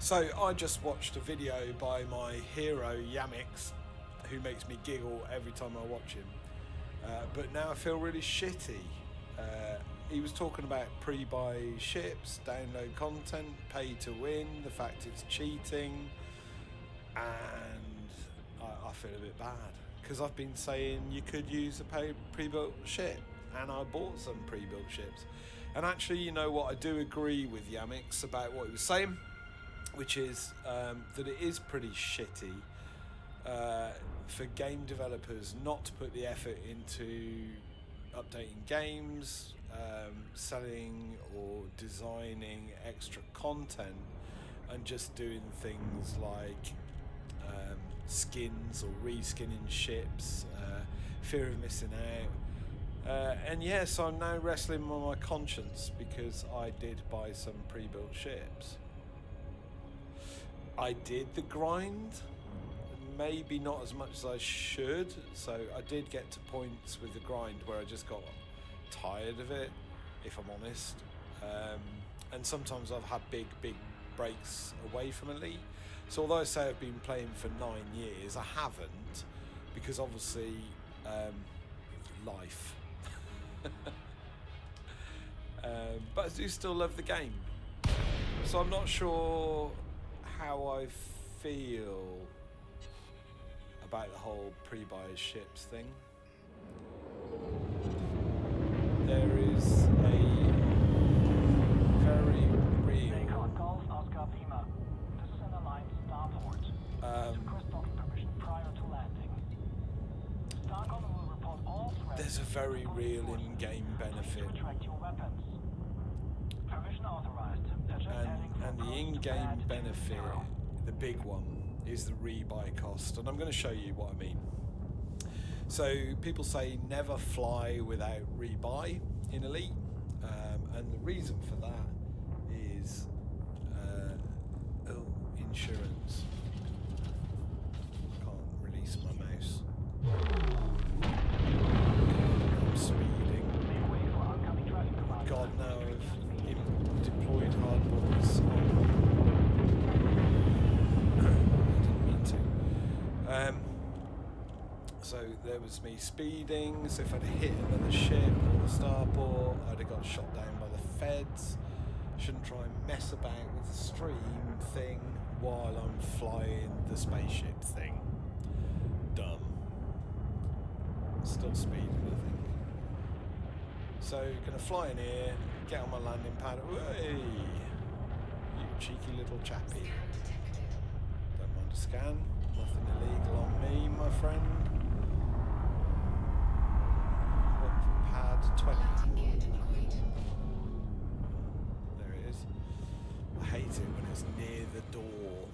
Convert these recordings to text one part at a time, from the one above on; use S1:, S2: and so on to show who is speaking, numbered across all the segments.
S1: So I just watched a video by my hero Yamix, who makes me giggle every time I watch him. But now I feel really shitty. He was talking about pre-buy ships, download content, pay to win, the fact it's cheating, and I feel a bit bad because I've been saying you could use a pre-built ship, and I bought some pre-built ships. And actually, you know what, I do agree with Yamix about what he was saying, which is that it is pretty shitty for game developers not to put the effort into updating games, selling or designing extra content, and just doing things like skins or reskinning ships, fear of missing out. And yes, I'm now wrestling with my conscience because I did buy some pre-built ships. I did the grind, maybe not as much as I should, so I did get to points with the grind where I just got tired of it, if I'm honest. And sometimes I've had big breaks away from Elite. So although I say I've been playing for 9 years, I haven't, because obviously life. But I do still love the game. So I'm not sure how I feel about the whole pre-buy ships thing. There is a very real there's a very real in-game benefit, and the in-game benefit, the big one, is the rebuy cost, and I'm going to show you what I mean. So people say never fly without rebuy in Elite, and the reason for that is insurance. Can't release my mouse. I'm speeding. God, now I've deployed hardboards. I didn't mean to. So there was me speeding, so if I'd hit another ship or a starport, I'd have got shot down by the feds. Shouldn't try and mess about with the stream thing while I'm flying the spaceship thing. Dumb. Still speeding, I think. So, gonna fly in here, get on my landing pad. Hey! You cheeky little chappy. Don't mind a scan. Nothing illegal on me, my friend. Pad 20. There it is. I hate it when it's near the door.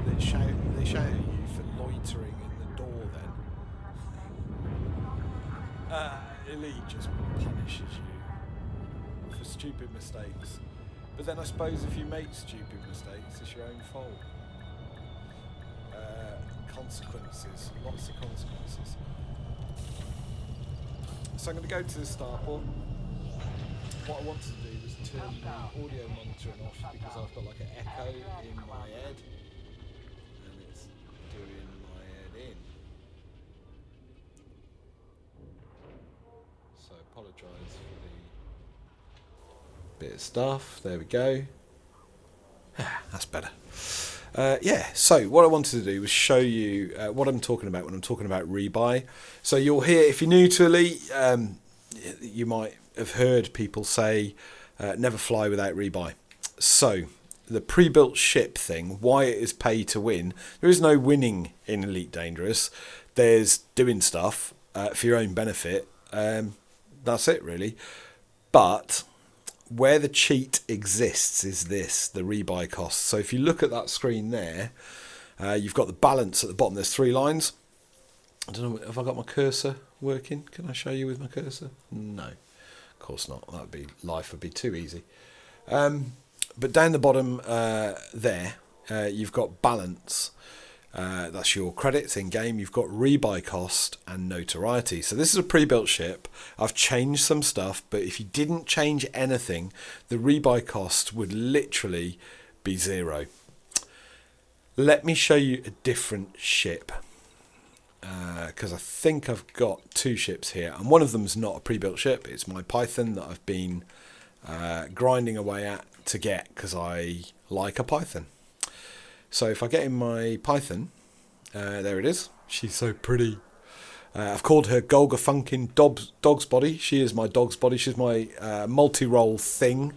S1: They shout at you for loitering in the door then. Elite just punishes you for stupid mistakes. But then I suppose if you make stupid mistakes, it's your own fault. Consequences. Lots of consequences. So I'm going to go to the starport. What I wanted to do was turn the audio monitoring off because I've got like an echo in my head, and it's doing my head in. So apologise for the bit of stuff. There we go. That's better. Yeah, so what I wanted to do was show you what I'm talking about when I'm talking about rebuy. So you'll hear, if you're new to Elite, you might have heard people say never fly without rebuy. So the pre-built ship thing, why it is pay to win, there is no winning in Elite Dangerous. There's doing stuff for your own benefit. That's it really. But where the cheat exists is this, the rebuy cost. So if you look at that screen there, you've got the balance at the bottom. There's 3 lines. I don't know, have I got my cursor working? Can I show you with my cursor? No, of course not. Life would be too easy. But down the bottom there, you've got balance. That's your credits in game. You've got rebuy cost and notoriety. So this is a pre-built ship. I've changed some stuff, but if you didn't change anything, the rebuy cost would literally be 0. Let me show you a different ship, because I think I've got 2 ships here, and one of them's not a pre-built ship. It's my Python that I've been grinding away at to get, because I like a Python. So if I get in my Python, there it is. She's so pretty. I've called her Golga Funkin' Dog's Body. She is my dog's body. She's my multi-role thing.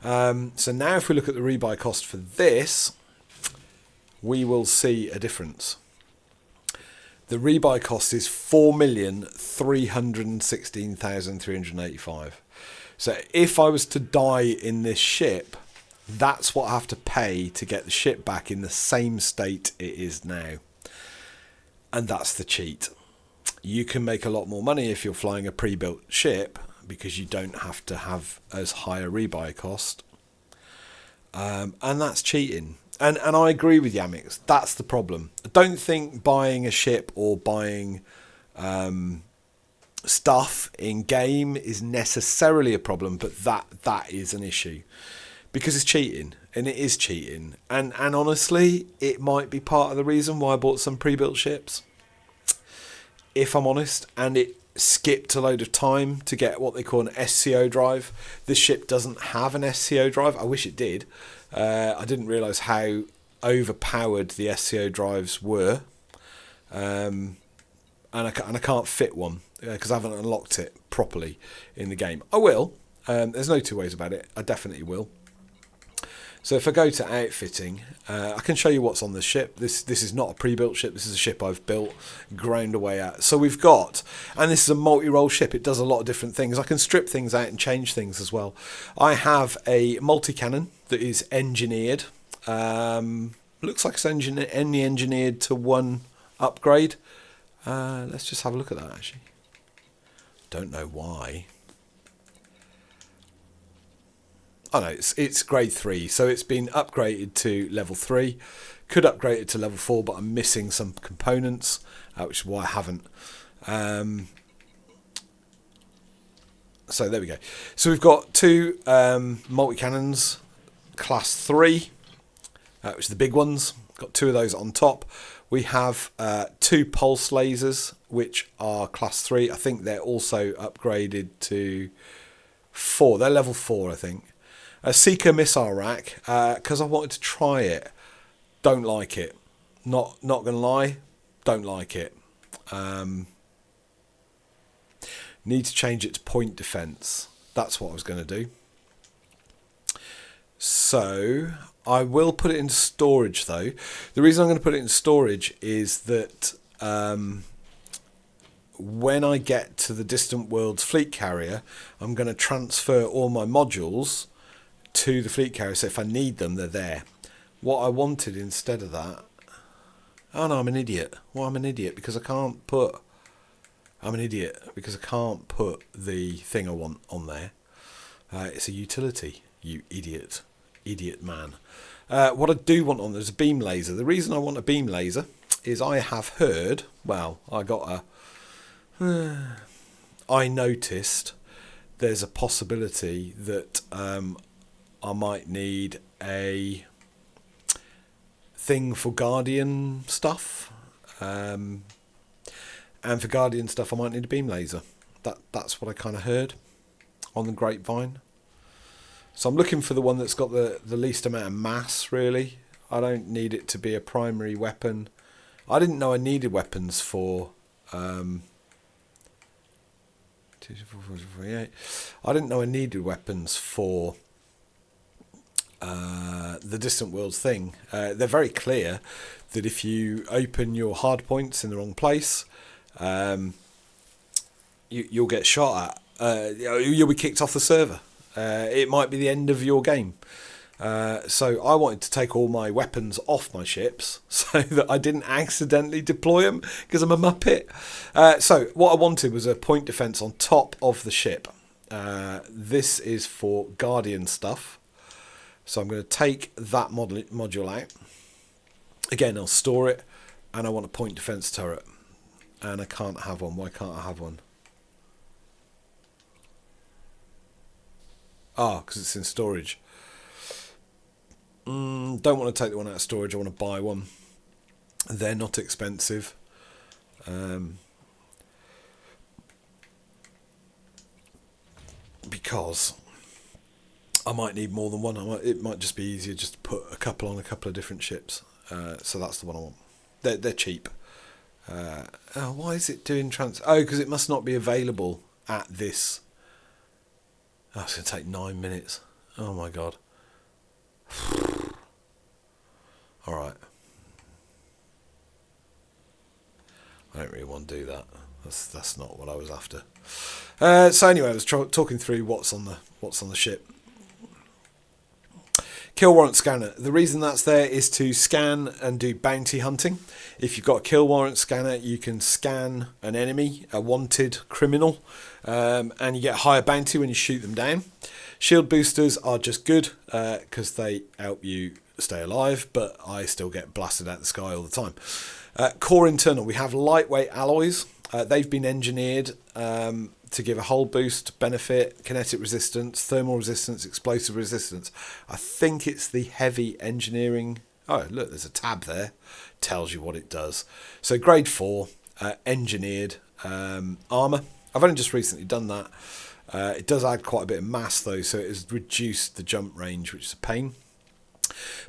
S1: So now if we look at the rebuy cost for this, we will see a difference. The rebuy cost is 4,316,385. So if I was to die in this ship, that's what I have to pay to get the ship back in the same state it is now. And that's the cheat. You can make a lot more money if you're flying a pre-built ship, because you don't have to have as high a rebuy cost. And that's cheating. And I agree with Yamix. That's the problem. I don't think buying a ship or buying stuff in game is necessarily a problem, but that is an issue. Because it's cheating, and it is cheating. And honestly, it might be part of the reason why I bought some pre-built ships, if I'm honest, and it skipped a load of time to get what they call an SCO drive. This ship doesn't have an SCO drive. I wish it did. I didn't realise how overpowered the SCO drives were. And I can't fit one, because I haven't unlocked it properly in the game. I will. There's no two ways about it. I definitely will. So if I go to outfitting, I can show you what's on this ship. This is not a pre-built ship. This is a ship I've built, ground away at. So we've got, and this is a multi-role ship. It does a lot of different things. I can strip things out and change things as well. I have a multi-cannon that is engineered. Looks like it's only engineered to 1 upgrade. Let's just have a look at that, actually. Don't know why. Oh no, it's grade 3, so it's been upgraded to level 3. Could upgrade it to level 4, but I'm missing some components, which is why I haven't. So there we go. So we've got 2 multi-cannons, class 3, which are the big ones. Got 2 of those on top. We have 2 pulse lasers, which are class 3. I think they're also upgraded to 4. They're level 4, I think. A Seeker missile rack, because I wanted to try it. Don't like it. Not gonna lie, don't like it. Need to change it to point defense. That's what I was going to do. So I will put it into storage, though. The reason I'm going to put it in storage is that when I get to the Distant Worlds fleet carrier, I'm going to transfer all my modules to the fleet carrier, so if I need them, they're there. What I wanted instead of that... Oh no, I'm an idiot. Well, I'm an idiot because I can't put... I'm an idiot because I can't put the thing I want on there. It's a utility, you idiot. Idiot man. What I do want on there is a beam laser. The reason I want a beam laser is I have heard... Well, I noticed there's a possibility that... I might need a thing for Guardian stuff, and for Guardian stuff I might need a beam laser. That's what I kind of heard on the grapevine. So I'm looking for the one that's got the least amount of mass, really. I don't need it to be a primary weapon. I didn't know I needed weapons for... I didn't know I needed weapons for... the Distant Worlds thing. They're very clear that if you open your hard points in the wrong place, you'll get shot at. You'll be kicked off the server. It might be the end of your game. So I wanted to take all my weapons off my ships so that I didn't accidentally deploy them because I'm a muppet. So what I wanted was a point defense on top of the ship. This is for Guardian stuff. So I'm going to take that module out. Again, I'll store it. and I want a point defence turret, and I can't have one. Why can't I have one? Ah, because it's in storage. Don't want to take the one out of storage. I want to buy one. They're not expensive. Because I might need more than one. It might just be easier just to put a couple on a couple of different ships. So that's the one I want. They're cheap. Why is it doing Oh, because it must not be available at this. Oh, it's going to take 9 minutes. Oh my god. Alright. I don't really want to do that. That's not what I was after. So anyway, I was talking through what's on the ship. Kill warrant scanner. The reason that's there is to scan and do bounty hunting. If you've got a kill warrant scanner, you can scan an enemy, a wanted criminal, and you get a higher bounty when you shoot them down. Shield boosters are just good because they help you stay alive, but I still get blasted out the sky all the time. Core internal. We have lightweight alloys. They've been engineered to give a hull boost, benefit, kinetic resistance, thermal resistance, explosive resistance. I think it's the heavy engineering. Oh, look, there's a tab there. Tells you what it does. So grade 4, engineered armour. I've only just recently done that. It does add quite a bit of mass though, so it has reduced the jump range, which is a pain.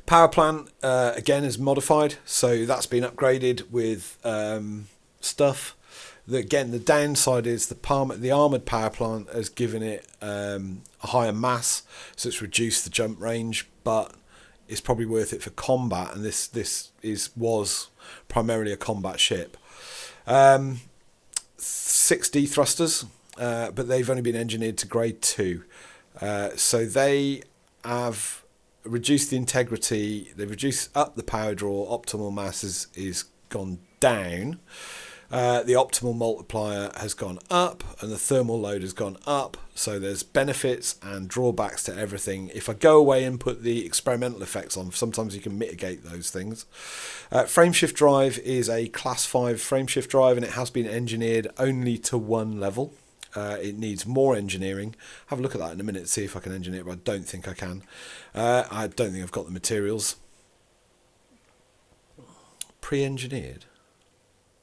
S1: Power plant, again, is modified. So that's been upgraded with stuff. Again, the downside is the armoured power plant has given it a higher mass, so it's reduced the jump range, but it's probably worth it for combat, and this was primarily a combat ship. 6D thrusters, but they've only been engineered to grade 2. So they have reduced the integrity, they've reduced up the power draw, optimal mass is gone down. The optimal multiplier has gone up and the thermal load has gone up, so there's benefits and drawbacks to everything. If I go away and put the experimental effects on, sometimes you can mitigate those things. Frameshift drive is a class 5 frameshift drive, and it has been engineered only to 1 level. It needs more engineering. Have a look at that in a minute, see if I can engineer it, but I don't think I can. I don't think I've got the materials. Pre-engineered?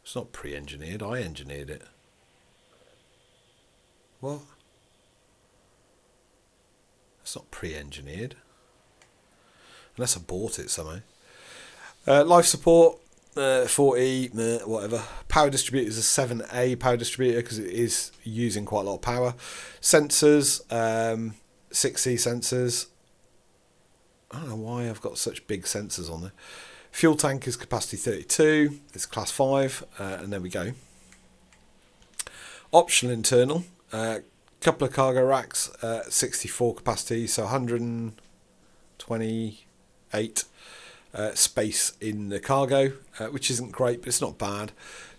S1: It's not pre-engineered, I engineered it. What? It's not pre-engineered. Unless I bought it somehow. Life support, 40, whatever. Power distributor is a 7A power distributor because it is using quite a lot of power. Sensors, 6C sensors. I don't know why I've got such big sensors on there. Fuel tank is capacity 32, it's class 5, and there we go. Optional internal, couple of cargo racks, 64 capacity, so 128 space in the cargo, which isn't great, but it's not bad.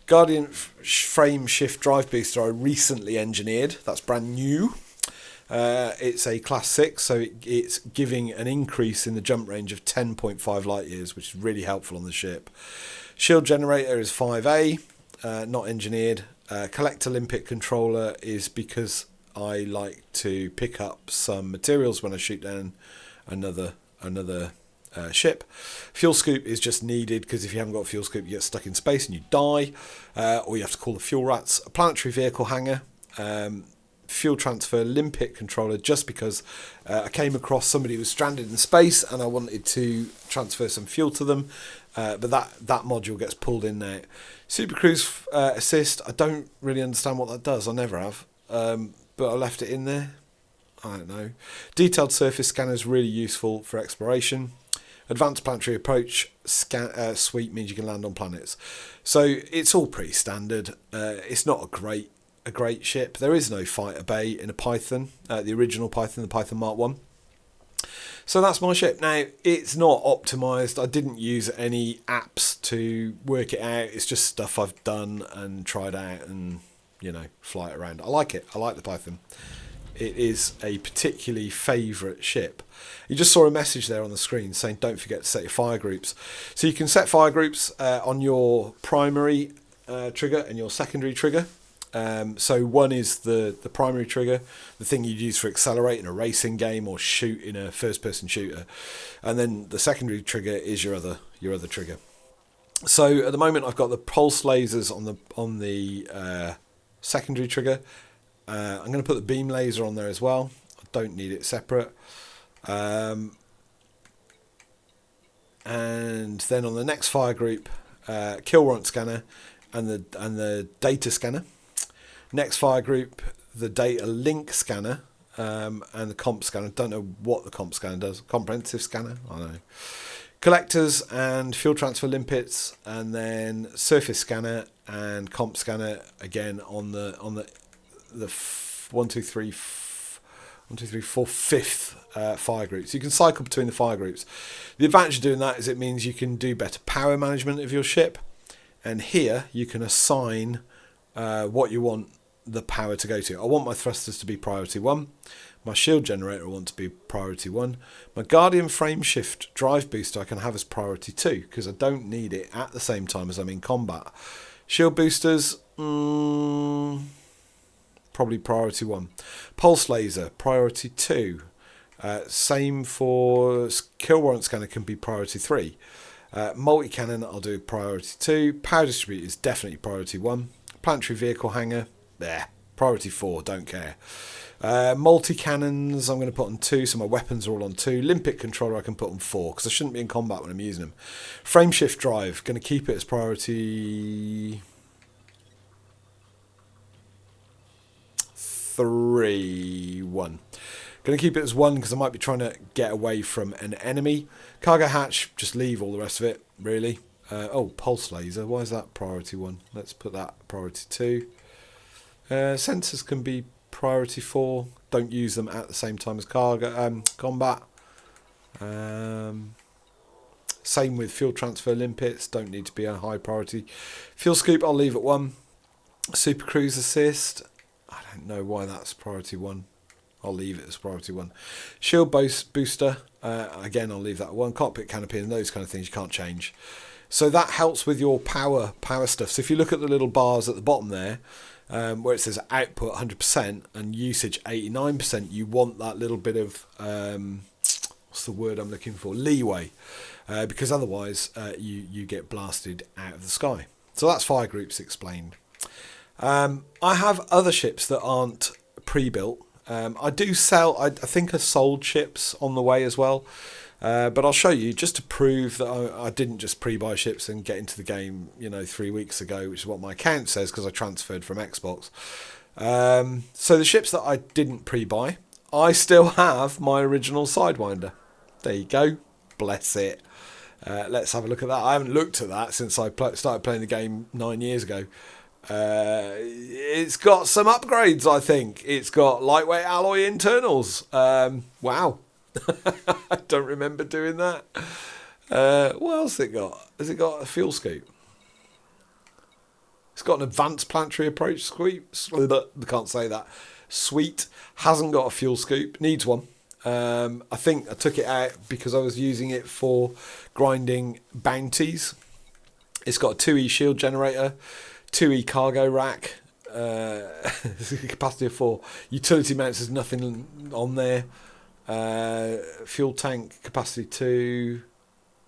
S1: Guardian frame shift drive booster I recently engineered, that's brand new. It's a class 6, so it's giving an increase in the jump range of 10.5 light years, which is really helpful on the ship. Shield generator is 5A, not engineered. Collector limpet controller is because I like to pick up some materials when I shoot down another ship. Fuel scoop is just needed because if you haven't got a fuel scoop, you get stuck in space and you die, or you have to call the fuel rats. A planetary vehicle hangar. Fuel transfer limpet controller, just because I came across somebody who was stranded in space and I wanted to transfer some fuel to them, but that module gets pulled in now. Super cruise assist, I don't really understand what that does, I never have, but I left it in there. I don't know. Detailed surface scanner is really useful for exploration. Advanced planetary approach suite means you can land on planets, so it's all pretty standard. It's not a great ship. There is no fighter bay in a Python, the original Python, the Python Mark 1. So that's my ship. Now, it's not optimised. I didn't use any apps to work it out. It's just stuff I've done and tried out and, fly it around. I like it. I like the Python. it is a particularly favourite ship. You just saw a message there on the screen saying don't forget to set your fire groups. So you can set fire groups on your primary trigger and your secondary trigger. So one is the primary trigger, the thing you'd use for accelerate in a racing game or shoot in a first-person shooter, and then the secondary trigger is your other trigger. So at the moment I've got the pulse lasers on the secondary trigger. I'm going to put the beam laser on there as well. I don't need it separate. And then on the next fire group, kill warrant scanner and the data scanner. Next fire group, the data link scanner and the comp scanner. Don't know what the comp scanner does. Comprehensive scanner? I don't know. Collectors and fuel transfer limpets, and then surface scanner and comp scanner again on the 1, 2, 3, 4, fifth fire group. So you can cycle between the fire groups. The advantage of doing that is it means you can do better power management of your ship, and here you can assign what you want the power to go to. I want my thrusters to be priority 1. My shield generator I want to be priority 1. My Guardian frame shift drive booster I can have as priority 2 because I don't need it at the same time as I'm in combat. Shield boosters, probably priority 1. Pulse laser, priority 2. Same for kill warrant scanner, can be priority 3. Multi-cannon I'll do priority 2. Power distributor is definitely priority 1. Planetary vehicle hangar, there, priority 4, don't care. Multi-cannons I'm going to put on 2, so my weapons are all on 2. Limpet controller I can put on 4 because I shouldn't be in combat when I'm using them. Frame shift drive, going to keep it as priority 3, 1. Going to keep it as 1 because I might be trying to get away from an enemy. Cargo hatch, just leave all the rest of it, really. Pulse laser, why is that priority 1? Let's put that priority 2. Sensors can be priority 4. Don't use them at the same time as combat. Same with fuel transfer limpets, don't need to be a high priority. Fuel scoop I'll leave at 1. Super cruise assist, I don't know why that's priority 1. I'll leave it as priority 1. Shield booster, again I'll leave that at 1. Cockpit canopy and those kind of things you can't change. So that helps with your power stuff. So if you look at the little bars at the bottom there, where it says output 100% and usage 89%, you want that little bit of what's the word I'm looking for, leeway, because otherwise you get blasted out of the sky. So that's fire groups explained. I have other ships that aren't pre-built. I do sell, I think I sold ships on the way as well. But I'll show you just to prove that I didn't just pre-buy ships and get into the game, 3 weeks ago, which is what my account says because I transferred from Xbox. So the ships that I didn't pre-buy, I still have my original Sidewinder. There you go. Bless it. Let's have a look at that. I haven't looked at that since I started playing the game 9 years ago. It's got some upgrades, I think. It's got lightweight alloy internals. Wow. I don't remember doing that. What else has it got? Has it got a fuel scoop? It's got an advanced planetary approach sweep. Can't say that. Sweet. Hasn't got a fuel scoop. Needs one. I think I took it out because I was using it for grinding bounties. It's got a 2E shield generator, 2E cargo rack, capacity of 4. Utility mounts, there's nothing on there. Fuel tank capacity 2.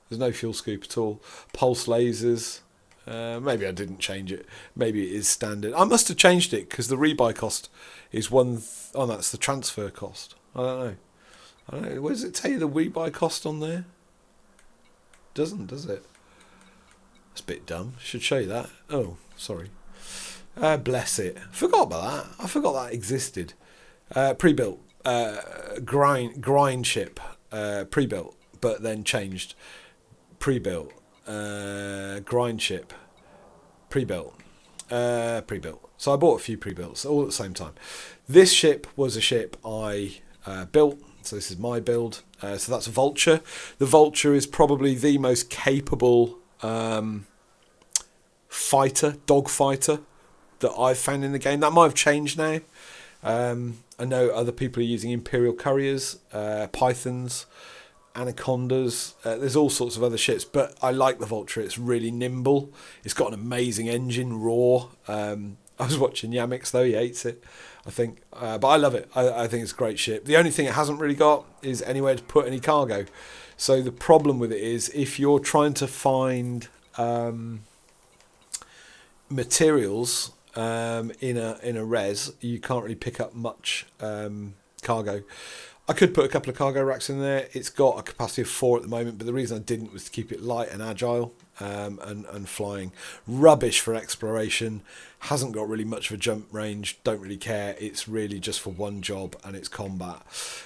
S1: There's no fuel scoop at all. Pulse lasers. Maybe I didn't change it. Maybe it is standard. I must have changed it because the rebuy cost is that's the transfer cost. I don't know. Where does it tell you the rebuy cost on there? Doesn't, does it? That's a bit dumb. Should show you that. Oh, sorry. Bless it. Forgot about that. I forgot that existed. Pre-built. Grind ship, pre-built, but then changed. Pre-built, grind ship, pre-built, pre-built. So I bought a few pre-builts all at the same time. This ship was a ship I built, so this is my build. So that's a Vulture. The Vulture is probably the most capable dog fighter that I've found in the game. That might have changed now. I know other people are using Imperial Couriers, Pythons, Anacondas. There's all sorts of other ships, but I like the Vulture. It's really nimble. It's got an amazing engine, raw. I was watching Yamix though; he hates it, I think, but I love it. I think it's a great ship. The only thing it hasn't really got is anywhere to put any cargo. So the problem with it is if you're trying to find materials in a res, you can't really pick up much cargo. I could put a couple of cargo racks in there. It's got a capacity of 4 at the moment, but the reason I didn't was to keep it light and agile and flying. Rubbish for exploration. Hasn't got really much of a jump range. Don't really care. It's really just for one job, and it's combat.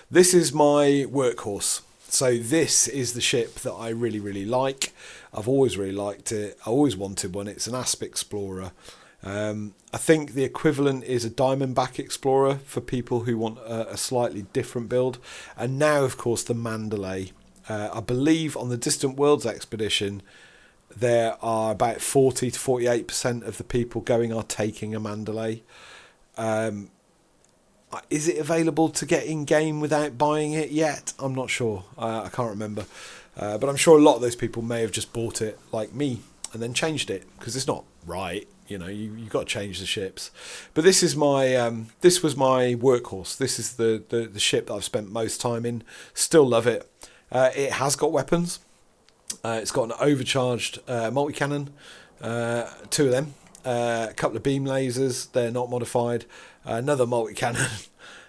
S1: This is my workhorse. So this is the ship that I really, really like. I've always really liked it. I always wanted one. It's an Asp Explorer. I think the equivalent is a Diamondback Explorer for people who want a slightly different build. And now, of course, the Mandalay. I believe on the Distant Worlds expedition, there are about 40 to 48% of the people going are taking a Mandalay. Is it available to get in-game without buying it yet? I'm not sure. I can't remember. But I'm sure a lot of those people may have just bought it like me and then changed it because it's not right. You know, you've got to change the ships. But this is my this was my workhorse. This is the ship that I've spent most time in. Still love it. It has got weapons. It's got an overcharged multi-cannon, 2 of them, a couple of beam lasers. They're not modified. Another multi-cannon.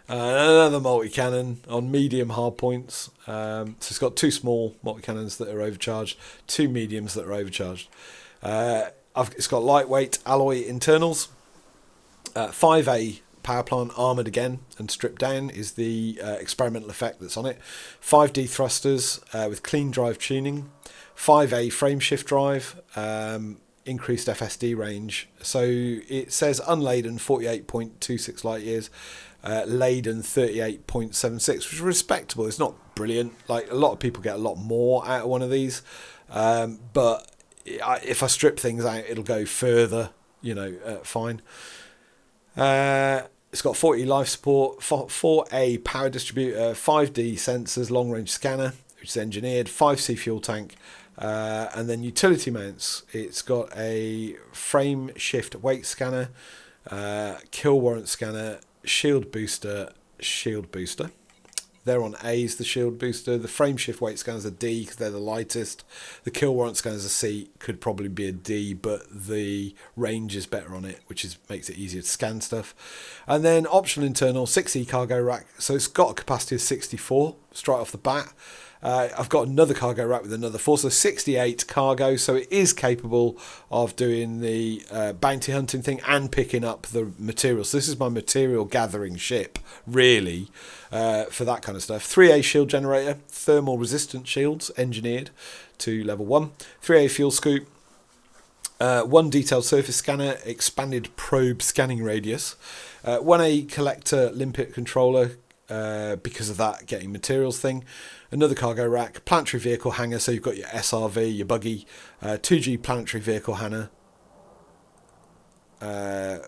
S1: Another multi-cannon on medium hard points. So it's got 2 small multi-cannons that are overcharged, 2 mediums that are overcharged. It's got lightweight alloy internals. 5A power plant armoured again and stripped down is the experimental effect that's on it. 5D thrusters with clean drive tuning. 5A frame shift drive. Increased FSD range. So it says unladen 48.26 light years. Laden 38.76, which is respectable. It's not brilliant. Like a lot of people get a lot more out of one of these. But if I strip things out, it'll go further, you know, fine. It's got 40 life support, 4A power distributor, 5D sensors, long range scanner, which is engineered, 5C fuel tank, and then utility mounts. It's got a frame shift weight scanner, kill warrant scanner, shield booster. They're on A's, the shield booster. The frame shift weight scanners are D because they're the lightest. The kill warrant scanners are C, could probably be a D, but the range is better on it, which makes it easier to scan stuff. And then optional internal 6E cargo rack. So it's got a capacity of 64 straight off the bat. I've got another cargo rack with another 4, so 68 cargo. So it is capable of doing the bounty hunting thing and picking up the materials. So this is my material gathering ship, really, for that kind of stuff. 3A shield generator, thermal resistant shields engineered to level 1. 3A fuel scoop. 1 detailed surface scanner, expanded probe scanning radius. 1A collector limpet controller, because of that getting materials thing. Another cargo rack, planetary vehicle hangar, so you've got your SRV, your buggy, 2G planetary vehicle hangar,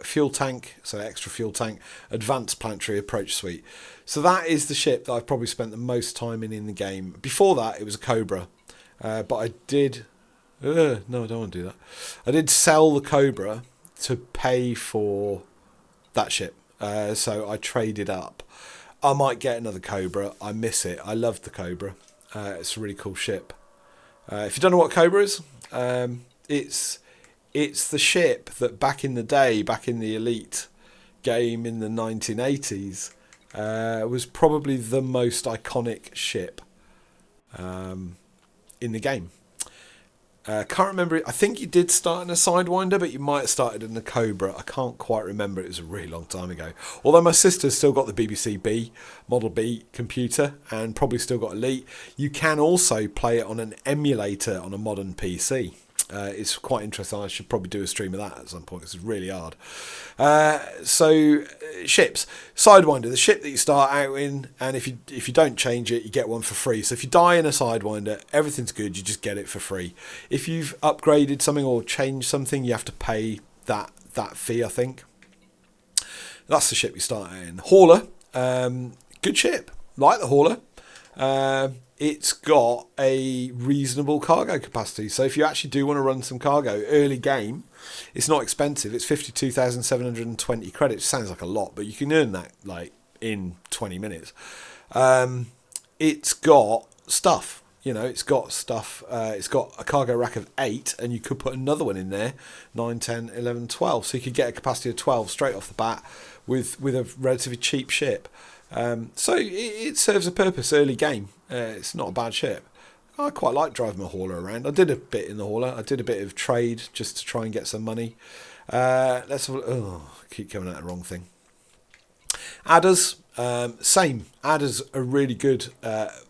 S1: fuel tank, so extra fuel tank, advanced planetary approach suite. So that is the ship that I've probably spent the most time in the game. Before that, it was a Cobra, but I did... no, I don't want to do that. I did sell the Cobra to pay for that ship, so I traded up. I might get another Cobra. I miss it. I loved the Cobra. It's a really cool ship. If you don't know what Cobra is, it's the ship that back in the day, back in the Elite game in the 1980s, was probably the most iconic ship in the game. Can't remember. I think you did start in a Sidewinder, but you might have started in a Cobra. I can't quite remember. It was a really long time ago. Although my sister's still got the BBC B, Model B computer, and probably still got Elite. You can also play it on an emulator on a modern PC. It's quite interesting. I should probably do a stream of that at some point. It's really hard. So ships, Sidewinder, the ship that you start out in, and if you don't change it, you get one for free. So if you die in a Sidewinder, everything's good. You just get it for free. If you've upgraded something or changed something, you have to pay that fee, I think. That's the ship you start in. Hauler, good ship. Like the Hauler. It's got a reasonable cargo capacity. So if you actually do want to run some cargo early game, it's not expensive. It's 52,720 credits. Sounds like a lot, but you can earn that like in 20 minutes. It's got stuff. It's got stuff. It's got a cargo rack of 8, and you could put another one in there, 9, 10, 11, 12. So you could get a capacity of 12 straight off the bat with a relatively cheap ship. So it serves a purpose early game. It's not a bad ship. I quite like driving my Hauler around. I did a bit in the Hauler. I did a bit of trade just to try and get some money. Let's have I keep coming at the wrong thing. Adders, same. Adders are really good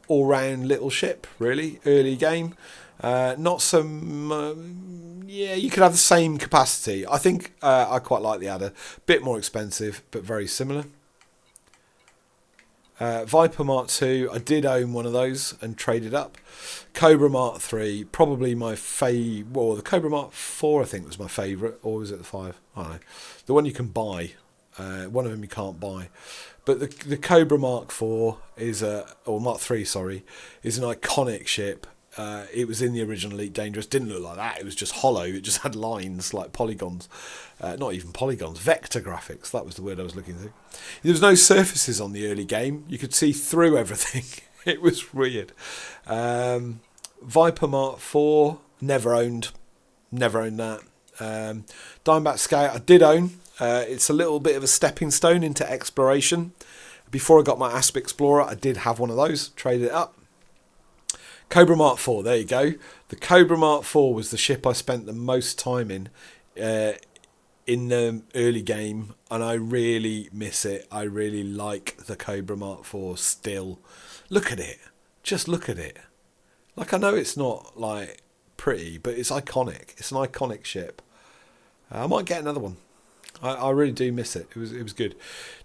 S1: all-round little ship, really, early game. Not some... yeah, you could have the same capacity. I think I quite like the Adder. Bit more expensive, but very similar. Viper Mark II, I did own one of those and traded up. Cobra Mark III, probably my favourite. Well, the Cobra Mark IV, I think, was my favourite. Or was it the 5? I don't know. The one you can buy. One of them you can't buy. But the Cobra Mark IV is or Mark III, sorry, is an iconic ship. It was in the original Elite Dangerous. Didn't look like that. It was just hollow. It just had lines like polygons. Not even polygons. Vector graphics. That was the word I was looking for. There was no surfaces on the early game. You could see through everything. It was weird. Viper Mark IV. Never owned. Never owned that. Diamondback Scout. I did own. It's a little bit of a stepping stone into exploration. Before I got my Asp Explorer, I did have one of those. Traded it up. Cobra Mark IV, there you go. The Cobra Mark IV was the ship I spent the most time in the early game, and I really miss it. I really like the Cobra Mark IV still. Look at it. Just look at it. Like, I know it's not, like, pretty, but it's iconic. It's an iconic ship. I might get another one. I really do miss it. It was good.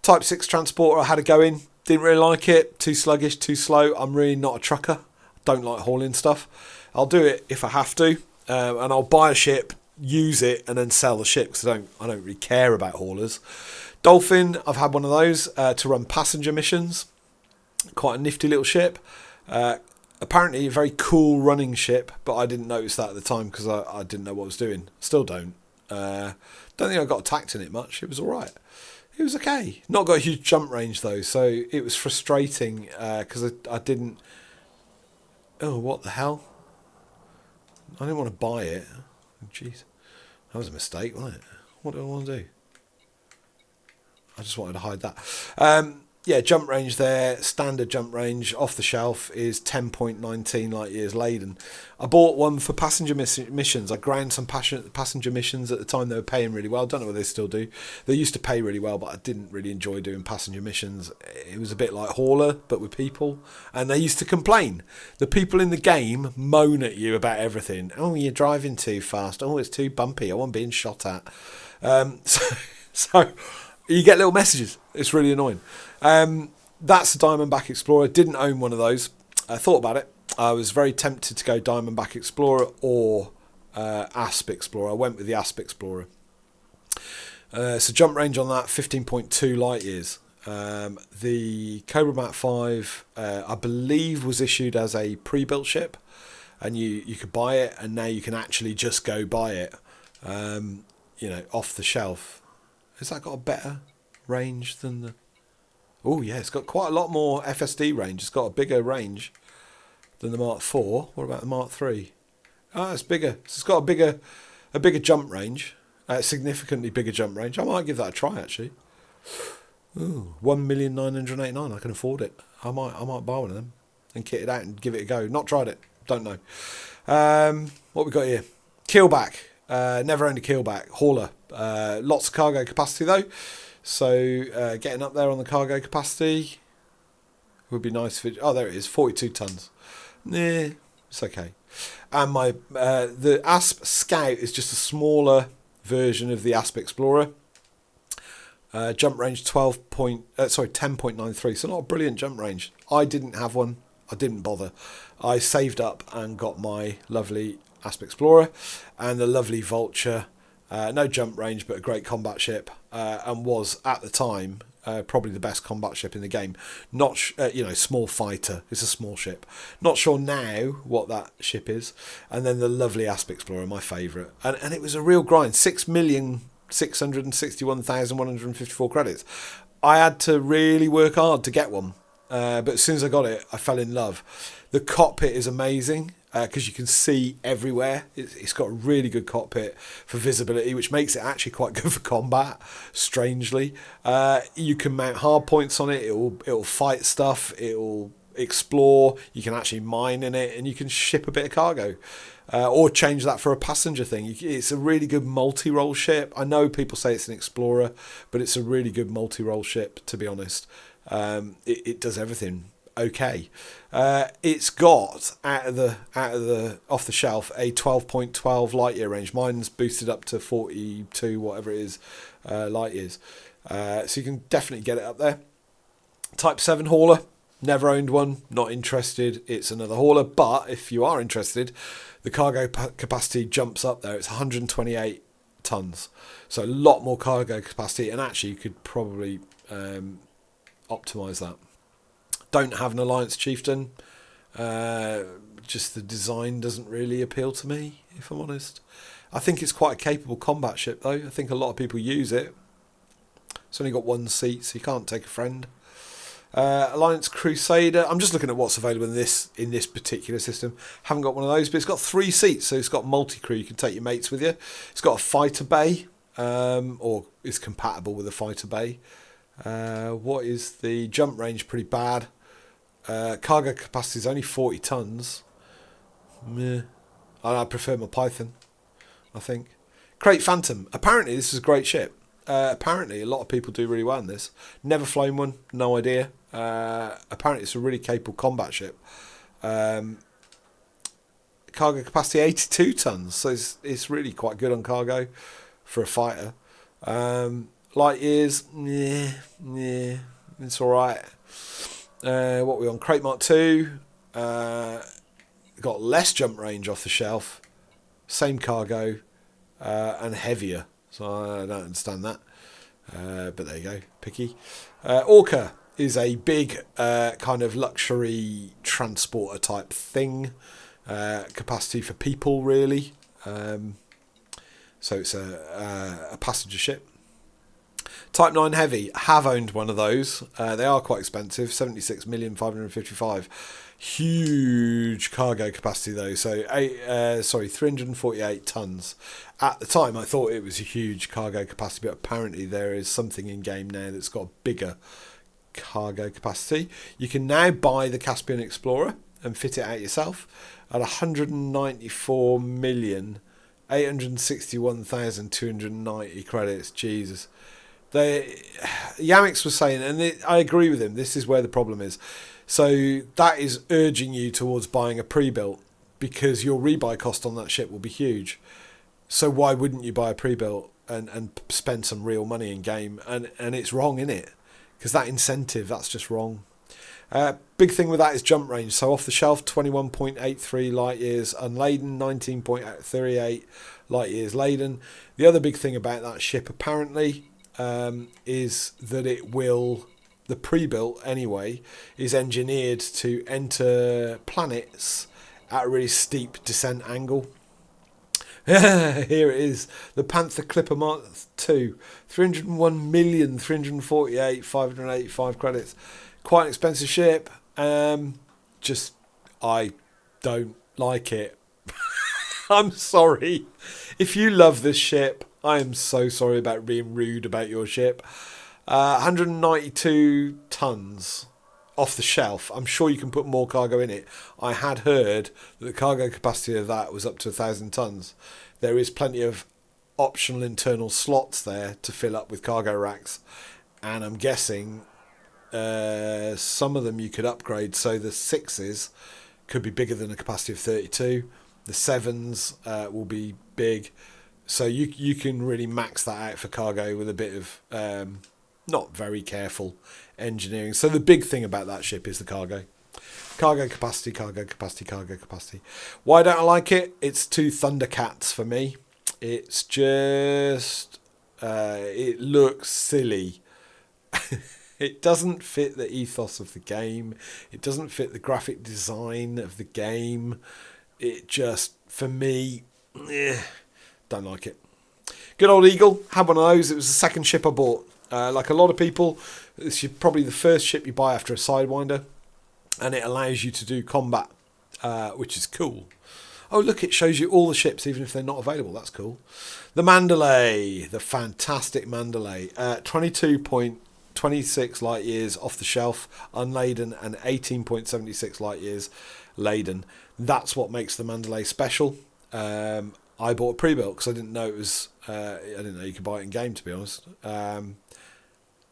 S1: Type 6 transporter, I had a go in. Didn't really like it. Too sluggish, too slow. I'm really not a trucker. Don't like hauling stuff. I'll do it if I have to, and I'll buy a ship, use it, and then sell the ship because I don't really care about haulers. Dolphin, I've had one of those to run passenger missions. Quite a nifty little ship. Apparently a very cool running ship, but I didn't notice that at the time because I didn't know what I was doing. Still don't. Don't think I got attacked in it much. It was all right. It was okay. Not got a huge jump range though, so it was frustrating because I didn't. Oh, what the hell? I didn't want to buy it. Jeez. That was a mistake, wasn't it? What do I want to do? I just wanted to hide that. Yeah, jump range there. Standard jump range off the shelf is 10.19 light years laden. I bought one for passenger missions. I ground some passenger missions at the time. They were paying really well. Don't know whether they still do. They used to pay really well, but I didn't really enjoy doing passenger missions. It was a bit like Hauler, but with people. And they used to complain. The people in the game moan at you about everything. Oh, you're driving too fast. Oh, it's too bumpy. I want being shot at. So you get little messages. It's really annoying. That's a Diamondback Explorer. Didn't own one of those. I thought about it. I was very tempted to go Diamondback Explorer or Asp Explorer. I went with the Asp Explorer. So jump range on that, 15.2 light years. The Cobra Mark V, I believe, was issued as a pre-built ship, and you could buy it, and now you can actually just go buy it, off the shelf. Has that got a better range than the... Oh, yeah, it's got quite a lot more FSD range. It's got a bigger range than the Mark IV. What about the Mark III? Oh, it's bigger. So it's got a bigger jump range. Significantly bigger jump range. I might give that a try, actually. Ooh, 1,989,000. I can afford it. I might buy one of them and kit it out and give it a go. Not tried it. Don't know. What we got here? Keelback. Never owned a keelback. Hauler. Lots of cargo capacity, though. So getting up there on the cargo capacity would be nice. Oh, there it is, 42 tons. Nah, it's okay. And the Asp Scout is just a smaller version of the Asp Explorer. Jump range 10.93. So not a brilliant jump range. I didn't have one. I didn't bother. I saved up and got my lovely Asp Explorer and the lovely Vulture. No jump range, but a great combat ship. and was at the time probably the best combat ship in the game. Not small fighter. It's a small ship. Not sure now what that ship is. And then the lovely Asp Explorer, my favourite. And it was a real grind. 6,661,154 credits. I had to really work hard to get one. But as soon as I got it, I fell in love. The cockpit is amazing because you can see everywhere. It's got a really good cockpit for visibility, which makes it actually quite good for combat, strangely. You can mount hard points on it. It'll fight stuff. It'll explore. You can actually mine in it, and you can ship a bit of cargo. Or change that for a passenger thing. It's a really good multi-role ship. I know people say it's an explorer, but it's a really good multi-role ship, to be honest. It does everything okay. It's got off the shelf a 12.12 light year range. Mine's boosted up to 42, whatever it is, light years. So you can definitely get it up there. Type 7 hauler. Never owned one, not interested. It's another hauler, but if you are interested, the cargo capacity jumps up there. It's 128 tons, so a lot more cargo capacity, and actually you could probably optimise that. Don't have an Alliance Chieftain. Just the design doesn't really appeal to me, if I'm honest. I think it's quite a capable combat ship, though. I think a lot of people use it. It's only got one seat, so you can't take a friend. Alliance Crusader. I'm just looking at what's available in this particular system. Haven't got one of those, but it's got 3 seats, so it's got multi-crew. You can take your mates with you. It's got a fighter bay, or is compatible with a fighter bay. What is the jump range? Pretty bad. Cargo capacity is only 40 tons. Meh. I prefer my Python, I think. Crate Phantom. Apparently this is a great ship. Apparently a lot of people do really well in this. Never flown one, no idea. Apparently it's a really capable combat ship. Cargo capacity 82 tons, so it's really quite good on cargo for a fighter. Light years, yeah, it's alright. What we on? Crate Mark 2. Got less jump range off the shelf, same cargo, and heavier. So I don't understand that. But there you go, picky. Orca is a big kind of luxury transporter type thing. Capacity for people, really. So it's a passenger ship. Type 9 Heavy. Have owned one of those. They are quite expensive. 76,555,000. Huge cargo capacity though. So 348 tons. At the time I thought it was a huge cargo capacity, but apparently there is something in game now that's got a bigger cargo capacity. You can now buy the Caspian Explorer and fit it out yourself at 194,861,290 credits. Jesus. Yamix was saying, and I agree with him, this is where the problem is. So that is urging you towards buying a pre-built because your rebuy cost on that ship will be huge. So why wouldn't you buy a pre-built and spend some real money in game? And it's wrong, isn't it? Because that incentive, that's just wrong. Big thing with that is jump range. So off the shelf, 21.83 light years unladen, 19.38 light years laden. The other big thing about that ship apparently is that it will, the pre-built anyway, is engineered to enter planets at a really steep descent angle. Here it is, the Panther Clipper Mark II, 301,348,585 credits. Quite an expensive ship. Just I don't like it. I'm sorry. If you love this ship, I am so sorry about being rude about your ship. 192 tons off the shelf. I'm sure you can put more cargo in it. I had heard that the cargo capacity of that was up to 1,000 tons. There is plenty of optional internal slots there to fill up with cargo racks, and I'm guessing some of them you could upgrade. So the 6s could be bigger than a capacity of 32. The 7s will be big. So you can really max that out for cargo with a bit of not very careful engineering. So the big thing about that ship is the cargo. Cargo capacity, cargo capacity, cargo capacity. Why don't I like it? It's too Thundercats for me. It's just It looks silly. It doesn't fit the ethos of the game. It doesn't fit the graphic design of the game. It just, for me, don't like it. Good old Eagle, had one of those. It was the second ship I bought. Like a lot of people, this is probably the first ship you buy after a Sidewinder, and it allows you to do combat, which is cool. Oh, look, it shows you all the ships, even if they're not available. That's cool. The Mandalay, the fantastic Mandalay. 22.26 light years off the shelf, unladen, and 18.76 light years laden. That's what makes the Mandalay special. I bought a pre-built because I didn't know it was. I didn't know you could buy it in game. To be honest,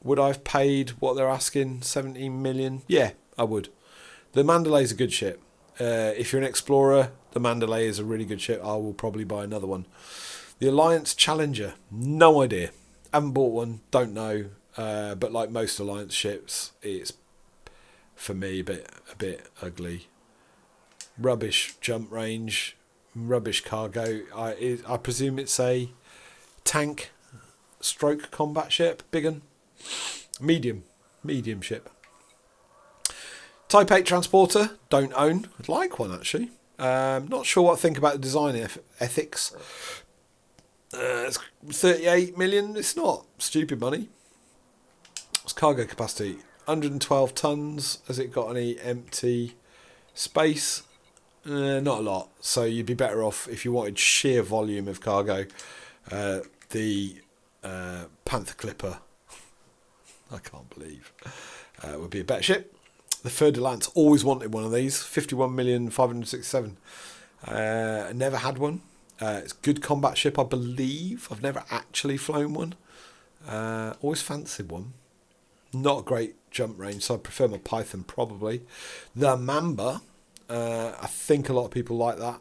S1: would I have paid what they're asking, 17 million? Yeah, I would. The Mandalay is a good ship. If you're an explorer, the Mandalay is a really good ship. I will probably buy another one. The Alliance Challenger, no idea. Haven't bought one. Don't know. But like most Alliance ships, it's for me a bit ugly. Rubbish jump range. Rubbish cargo. I presume it's a tank stroke combat ship. Big one. Medium ship. Type 8 transporter. Don't own. I'd like one actually. Not sure what I think about the design ethics. It's 38 million. It's not stupid money. What's cargo capacity? 112 tons. Has it got any empty space? Not a lot. So you'd be better off if you wanted sheer volume of cargo. The Panther Clipper, I can't believe, would be a better ship. The Fer de Lance, always wanted one of these. 51,567,000. Never had one. It's a good combat ship, I believe. I've never actually flown one. Always fancied one. Not a great jump range, so I prefer my Python probably. The Mamba, I think a lot of people like that.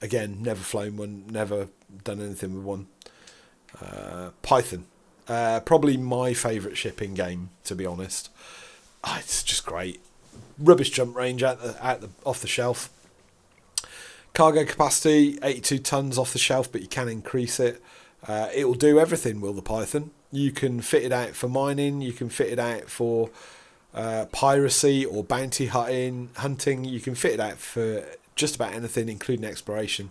S1: Again, never flown one, never done anything with one. Python, probably my favourite ship in game, to be honest. It's just great. Rubbish jump range off the shelf. Cargo capacity 82 tons off the shelf, but you can increase it. It will do everything. Will the Python? You can fit it out for mining. You can fit it out for piracy or bounty hunting. You can fit it out for just about anything, including exploration.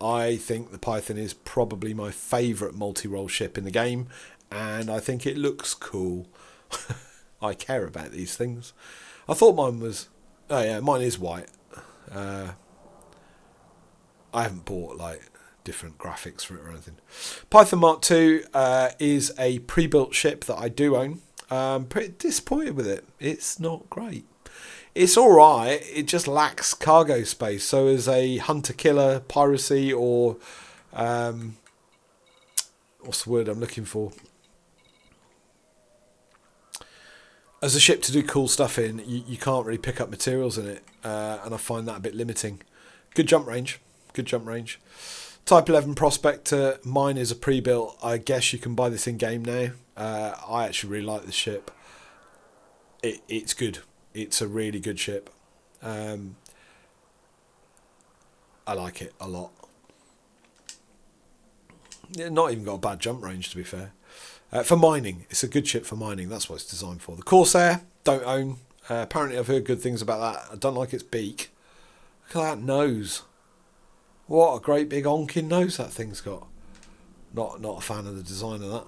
S1: I think the Python is probably my favourite multi-role ship in the game, and I think it looks cool. I care about these things. I thought mine was... Oh yeah, mine is white. I haven't bought like different graphics for it or anything. Python Mark II is a pre-built ship that I do own. Pretty disappointed with it. It's not great. It's alright, it just lacks cargo space. So as a hunter-killer, piracy, or... what's the word I'm looking for? As a ship to do cool stuff in, you can't really pick up materials in it. And I find that a bit limiting. Good jump range. Type 11 Prospector, mine is a pre-built. I guess you can buy this in game now. I actually really like this ship. It's good. It's a really good ship. I like it a lot. Not even got a bad jump range, to be fair. For mining, it's a good ship for mining. That's what it's designed for. The Corsair, don't own. Apparently I've heard good things about that. I don't like its beak. Look at that nose. What a great big honking nose that thing's got. Not a fan of the design of that.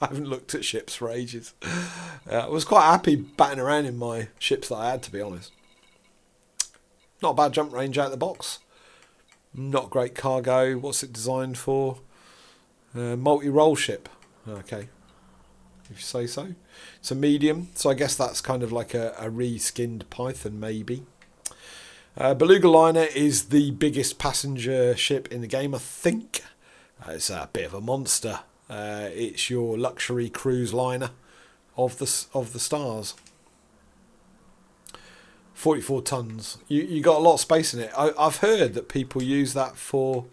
S1: I haven't looked at ships for ages. I was quite happy batting around in my ships that I had, to be honest. Not a bad jump range out of the box. Not great cargo. What's it designed for? Multi-role ship. Okay, if you say so. It's a medium, so I guess that's kind of like a re-skinned Python, maybe. Beluga Liner is the biggest passenger ship in the game, I think. It's a bit of a monster. It's your luxury cruise liner of the stars. 44 tons. You got a lot of space in it. I've heard that people use that for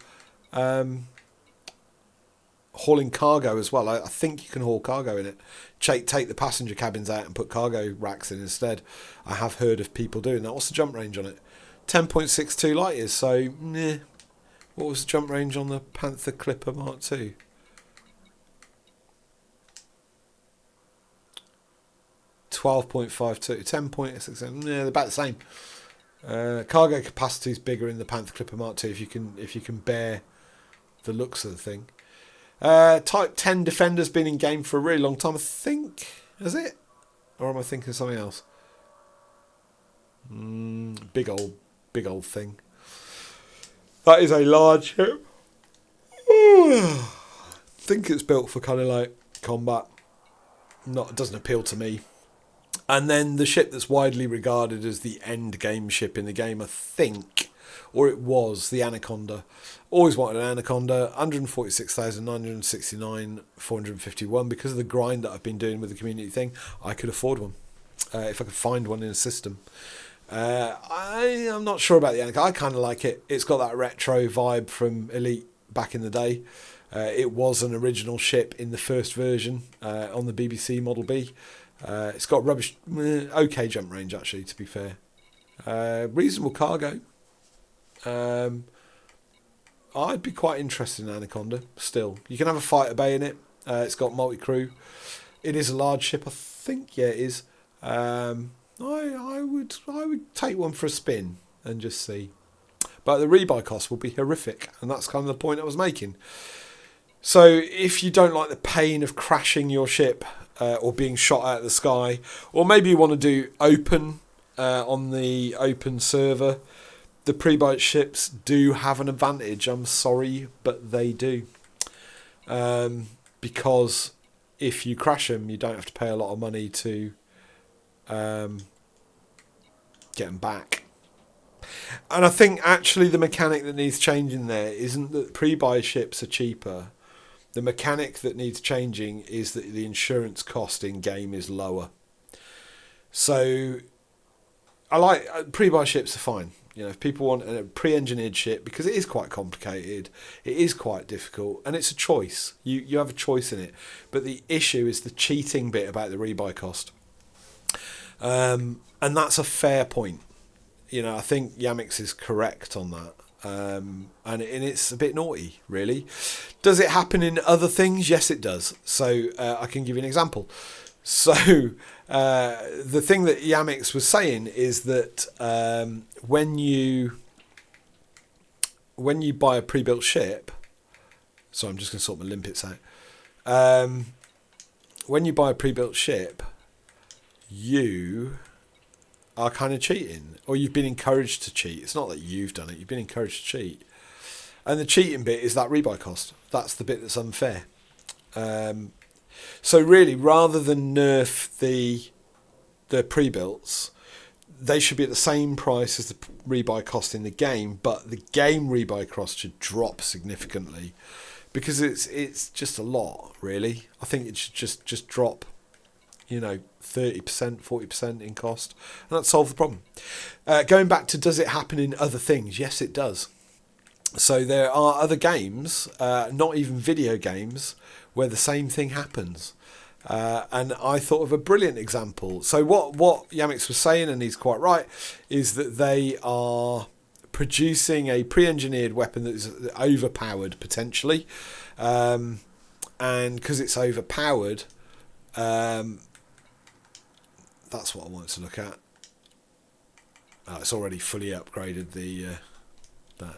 S1: hauling cargo as well. I think you can haul cargo in it. Take the passenger cabins out and put cargo racks in instead. I have heard of people doing that. What's the jump range on it? 10.62 light years, so What was the jump range on the Panther Clipper Mark II? 12.52, 10.67. Yeah, they're about the same. Cargo capacity is bigger in the Panther Clipper Mark II if you can bear the looks of the thing. Type 10 Defender's been in game for a really long time, I think. Has it? Or am I thinking of something else? Big old thing. That is a large ship. I think it's built for kind of like combat. It doesn't appeal to me. And then the ship that's widely regarded as the end game ship in the game, I think, or it was, the Anaconda. Always wanted an Anaconda. 146,969, 451. Because of the grind that I've been doing with the community thing, I could afford one. If I could find one in a system. I'm not sure about the Anaconda. I kind of like it. It's got that retro vibe from Elite back in the day. It was an original ship in the first version on the BBC Model B. It's got rubbish, okay jump range actually, to be fair. Reasonable cargo. I'd be quite interested in Anaconda still. You can have a fighter bay in it. It's got multi-crew. It is a large ship, I think. Yeah, it is. I would take one for a spin and just see. But the rebuy cost will be horrific, and that's kind of the point I was making. So if you don't like the pain of crashing your ship or being shot out of the sky, or maybe you want to do open on the open server, the Prebuilt ships do have an advantage. I'm sorry, but they do. Because if you crash them, you don't have to pay a lot of money to get them back. And I think actually the mechanic that needs changing there isn't that pre-buy ships are cheaper. The mechanic that needs changing is that the insurance cost in game is lower. So I like pre-buy ships are fine. You know, if people want a pre-engineered ship, because it is quite complicated, it is quite difficult, and it's a choice. You have a choice in it. But the issue is the cheating bit about the rebuy cost. And that's a fair point. You know, I think Yamix is correct on that. And it's a bit naughty, really. Does it happen in other things? Yes, it does. So I can give you an example. So the thing that Yamix was saying is that when you buy a pre-built ship, so I'm just going to sort my limpets out. When you buy a pre-built ship, you are kind of cheating, or you've been encouraged to cheat. It's not that you've done it, you've been encouraged to cheat. And the cheating bit is that rebuy cost. That's the bit that's unfair. So really, rather than nerf the pre-builts, they should be at the same price as the rebuy cost in the game, but the game rebuy cost should drop significantly, because it's just a lot, really. I think it should just drop, 30%, 40% in cost, and that solves the problem. Going back to, does it happen in other things? Yes, it does. So there are other games, not even video games, where the same thing happens. And I thought of a brilliant example. So what Yamix was saying, and he's quite right, is that they are producing a pre-engineered weapon that is overpowered, potentially. And because it's overpowered, that's what I wanted to look at. It's already fully upgraded that.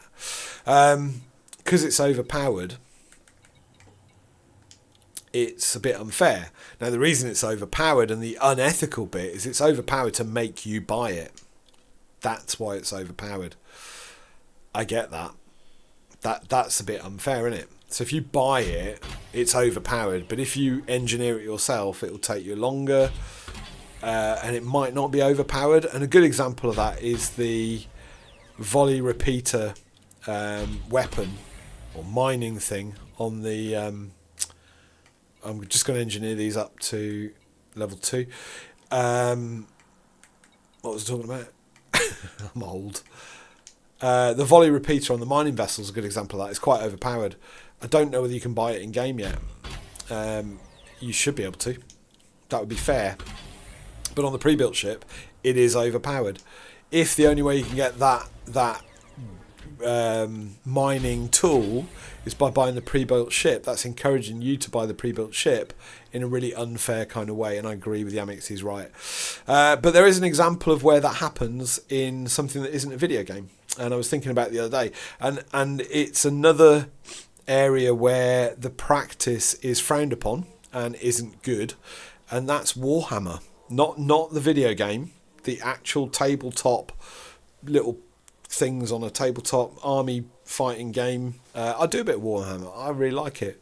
S1: Because it's overpowered, it's a bit unfair. Now, the reason it's overpowered, and the unethical bit, is it's overpowered to make you buy it. That's why it's overpowered. I get that. That's a bit unfair, isn't it? So if you buy it, it's overpowered. But if you engineer it yourself, it'll take you longer. And it might not be overpowered. And a good example of that is the volley repeater weapon or mining thing on the... I'm just going to engineer these up to level 2. What was I talking about? I'm old. The volley repeater on the mining vessel is a good example of that. It's quite overpowered. I don't know whether you can buy it in game yet. You should be able to. That would be fair. But on the pre-built ship, it is overpowered. If the only way you can get that mining tool is by buying the pre-built ship. That's encouraging you to buy the pre-built ship in a really unfair kind of way, and I agree with Yamix, he's right. But there is an example of where that happens in something that isn't a video game, and I was thinking about it the other day, and it's another area where the practice is frowned upon and isn't good, and that's Warhammer. Not the video game, the actual tabletop little things on a tabletop army fighting game. I do a bit of Warhammer. I really like it.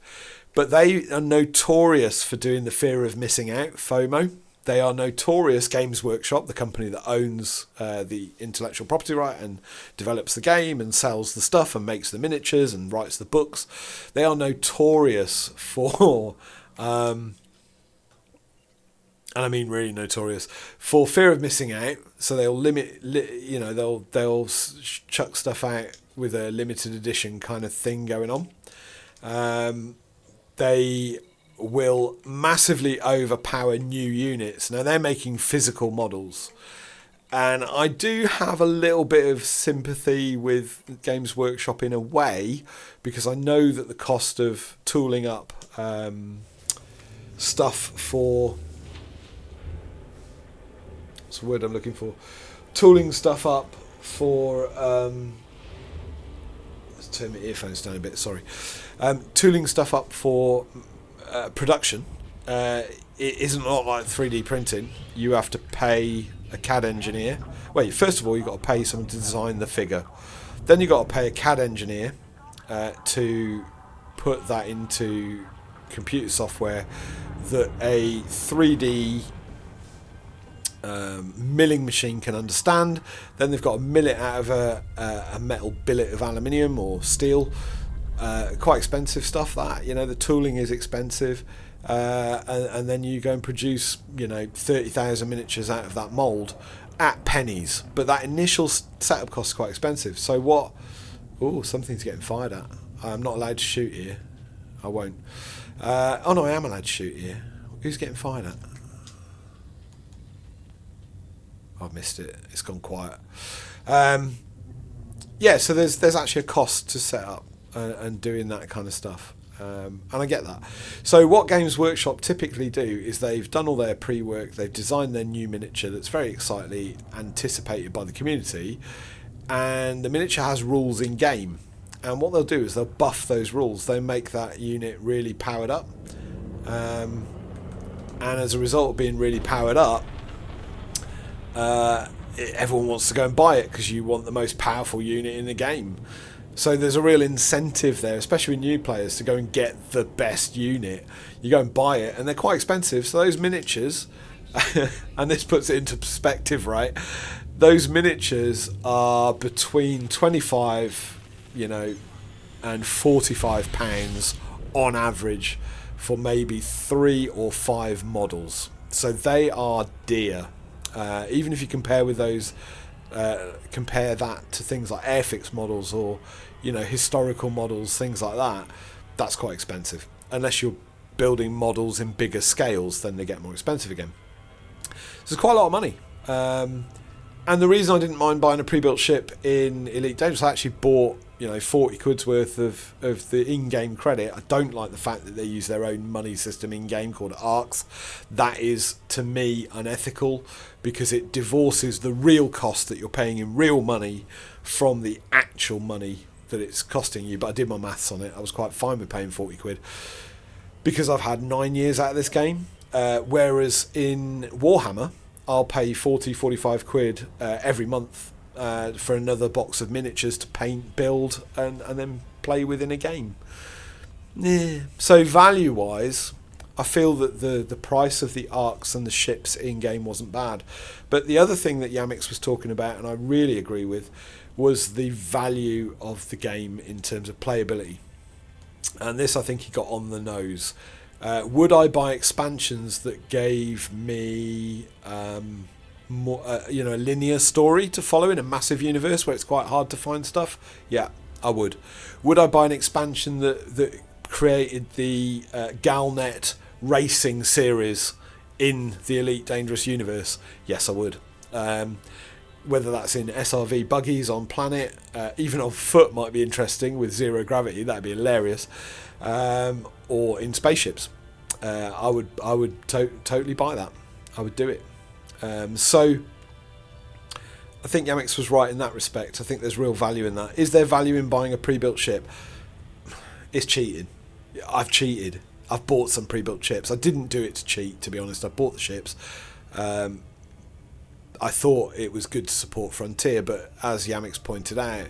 S1: But they are notorious for doing the fear of missing out, FOMO. They are notorious, Games Workshop, the company that owns the intellectual property right and develops the game and sells the stuff and makes the miniatures and writes the books. They are notorious for... and I mean really notorious for fear of missing out. So they'll they'll chuck stuff out with a limited edition kind of thing going on. They will massively overpower new units. Now they're making physical models, and I do have a little bit of sympathy with Games Workshop in a way, because I know that the cost of tooling up stuff for... What's the word I'm looking for? Tooling stuff up for... let's turn my earphones down a bit, sorry. Tooling stuff up for production. It isn't a lot like 3D printing. You have to pay a CAD engineer. Wait, first of all, you've got to pay someone to design the figure. Then you've got to pay a CAD engineer to put that into computer software that a 3D... milling machine can understand. Then they've got to mill it out of a metal billet of aluminium or steel. Quite expensive stuff, that, the tooling is expensive, and then you go and produce 30,000 miniatures out of that mould at pennies, but that initial setup cost is quite expensive. So what... something's getting fired at. I'm not allowed to shoot here. I won't. Oh no, I am allowed to shoot here. Who's getting fired at? I've missed it. It's gone quiet. So there's actually a cost to set up and doing that kind of stuff. And I get that. So what Games Workshop typically do is they've done all their pre-work, they've designed their new miniature that's very excitedly anticipated by the community, and the miniature has rules in game. And what they'll do is they'll buff those rules. They make that unit really powered up. And as a result of being really powered up, everyone wants to go and buy it because you want the most powerful unit in the game. So there's a real incentive there, especially with new players, to go and get the best unit. You go and buy it, and they're quite expensive. So those miniatures, and this puts it into perspective, right? Those miniatures are between 25, and £45 on average for maybe 3 or 5 models. So they are dear. Even if you compare with those, compare that to things like Airfix models or historical models, things like that, that's quite expensive. Unless you're building models in bigger scales, then they get more expensive again. So it's quite a lot of money. And the reason I didn't mind buying a pre-built ship in Elite Dangerous, I actually bought 40 quid's worth of the in-game credit. I don't like the fact that they use their own money system in-game called ARCs. That is, to me, unethical, because it divorces the real cost that you're paying in real money from the actual money that it's costing you. But I did my maths on it. I was quite fine with paying 40 quid because I've had 9 years out of this game. Whereas in Warhammer, I'll pay 45 quid every month for another box of miniatures to paint, build, and then play with in a game. Yeah. So value-wise, I feel that the price of the arcs and the ships in-game wasn't bad. But the other thing that Yamix was talking about, and I really agree with, was the value of the game in terms of playability. And this, I think he got on the nose. Would I buy expansions that gave me more, a linear story to follow in a massive universe where it's quite hard to find stuff? Yeah, I would. Would I buy an expansion that created the Galnet racing series in the Elite Dangerous universe? Yes, I would. whether that's in SRV buggies on planet, even on foot might be interesting with zero gravity. That'd be hilarious. Or in spaceships, I would totally buy that. I would do it. So I think Yamix was right in that respect. I think there's real value in that. Is there value in buying a pre-built ship? It's cheating. I've cheated. I've bought some pre-built ships. I didn't do it to cheat, to be honest. I bought the ships. I thought it was good to support Frontier, but as Yamix pointed out,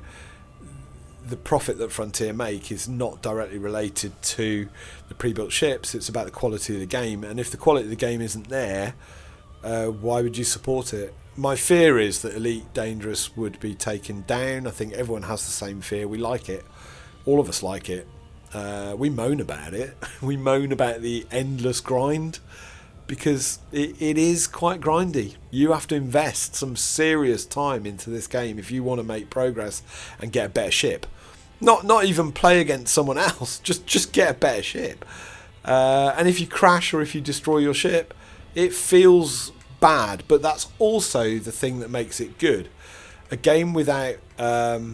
S1: the profit that Frontier make is not directly related to the pre-built ships. It's about the quality of the game, and if the quality of the game isn't there, why would you support it? My fear is that Elite Dangerous would be taken down. I think everyone has the same fear. We like it. All of us like it. We moan about it. We moan about the endless grind, because it is quite grindy. You have to invest some serious time into this game if you want to make progress and get a better ship. Not even play against someone else. Just get a better ship. And if you crash or if you destroy your ship, it feels bad. But that's also the thing that makes it good. A game without... there's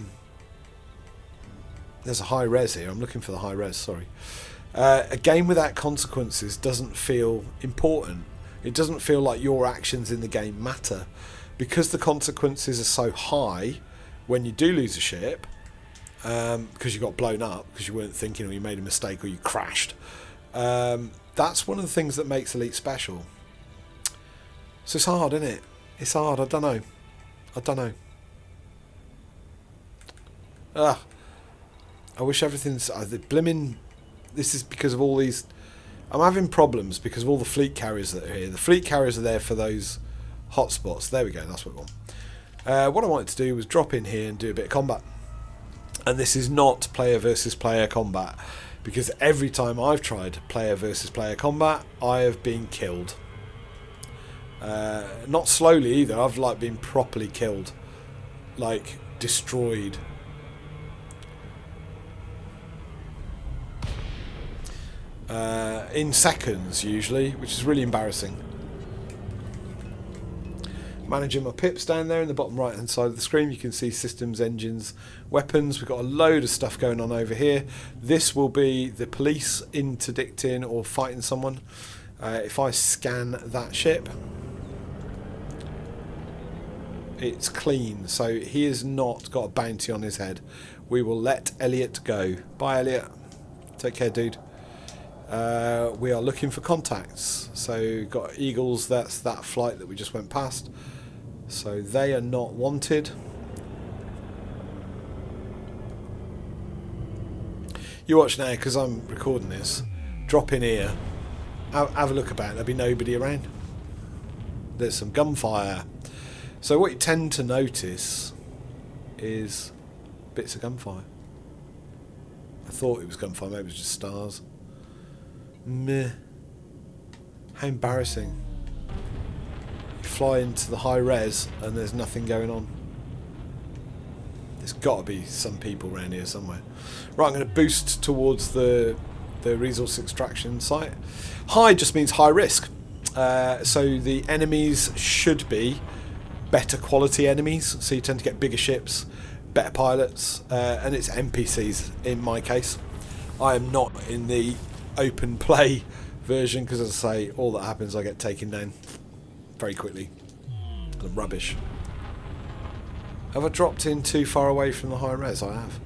S1: a high res here. I'm looking for the high res, sorry. A game without consequences doesn't feel important. It doesn't feel like your actions in the game matter. Because the consequences are so high when you do lose a ship, because you got blown up, because you weren't thinking, or you made a mistake, or you crashed. That's one of the things that makes Elite special. So it's hard, isn't it? It's hard. I don't know. I wish everything's... the blimmin'... This is because of all these... I'm having problems because of all the fleet carriers that are here. The fleet carriers are there for those hotspots. There we go, that's what we want. What I wanted to do was drop in here and do a bit of combat. And this is not player versus player combat, because every time I've tried player versus player combat, I have been killed. Not slowly either. I've like been properly killed. Like, destroyed. In seconds usually, which is really embarrassing. Managing my pips down there in the bottom right hand side of the screen. You can see systems, engines, weapons. We've got a load of stuff going on over here. This will be the police interdicting or fighting someone. If I scan that ship, it's clean, so he has not got a bounty on his head. We will let Elliot go. Bye, Elliot. Take care, dude. We are looking for contacts. So got Eagles, that's that flight that we just went past. So they are not wanted. You watch now, because I'm recording this. Drop in here. Have a look about. There'll be nobody around. There's some gunfire. So what you tend to notice is bits of gunfire. I thought it was gunfire, maybe it was just stars. Meh. How embarrassing. You fly into the high res and there's nothing going on. There's got to be some people around here somewhere. Right, I'm going to boost towards the resource extraction site. High just means high risk. So the enemies should be better quality enemies. So you tend to get bigger ships, better pilots, and it's NPCs in my case. I am not in the open play version because, as I say, all that happens, I get taken down very quickly. The rubbish. Have I dropped in too far away from the high res? I have.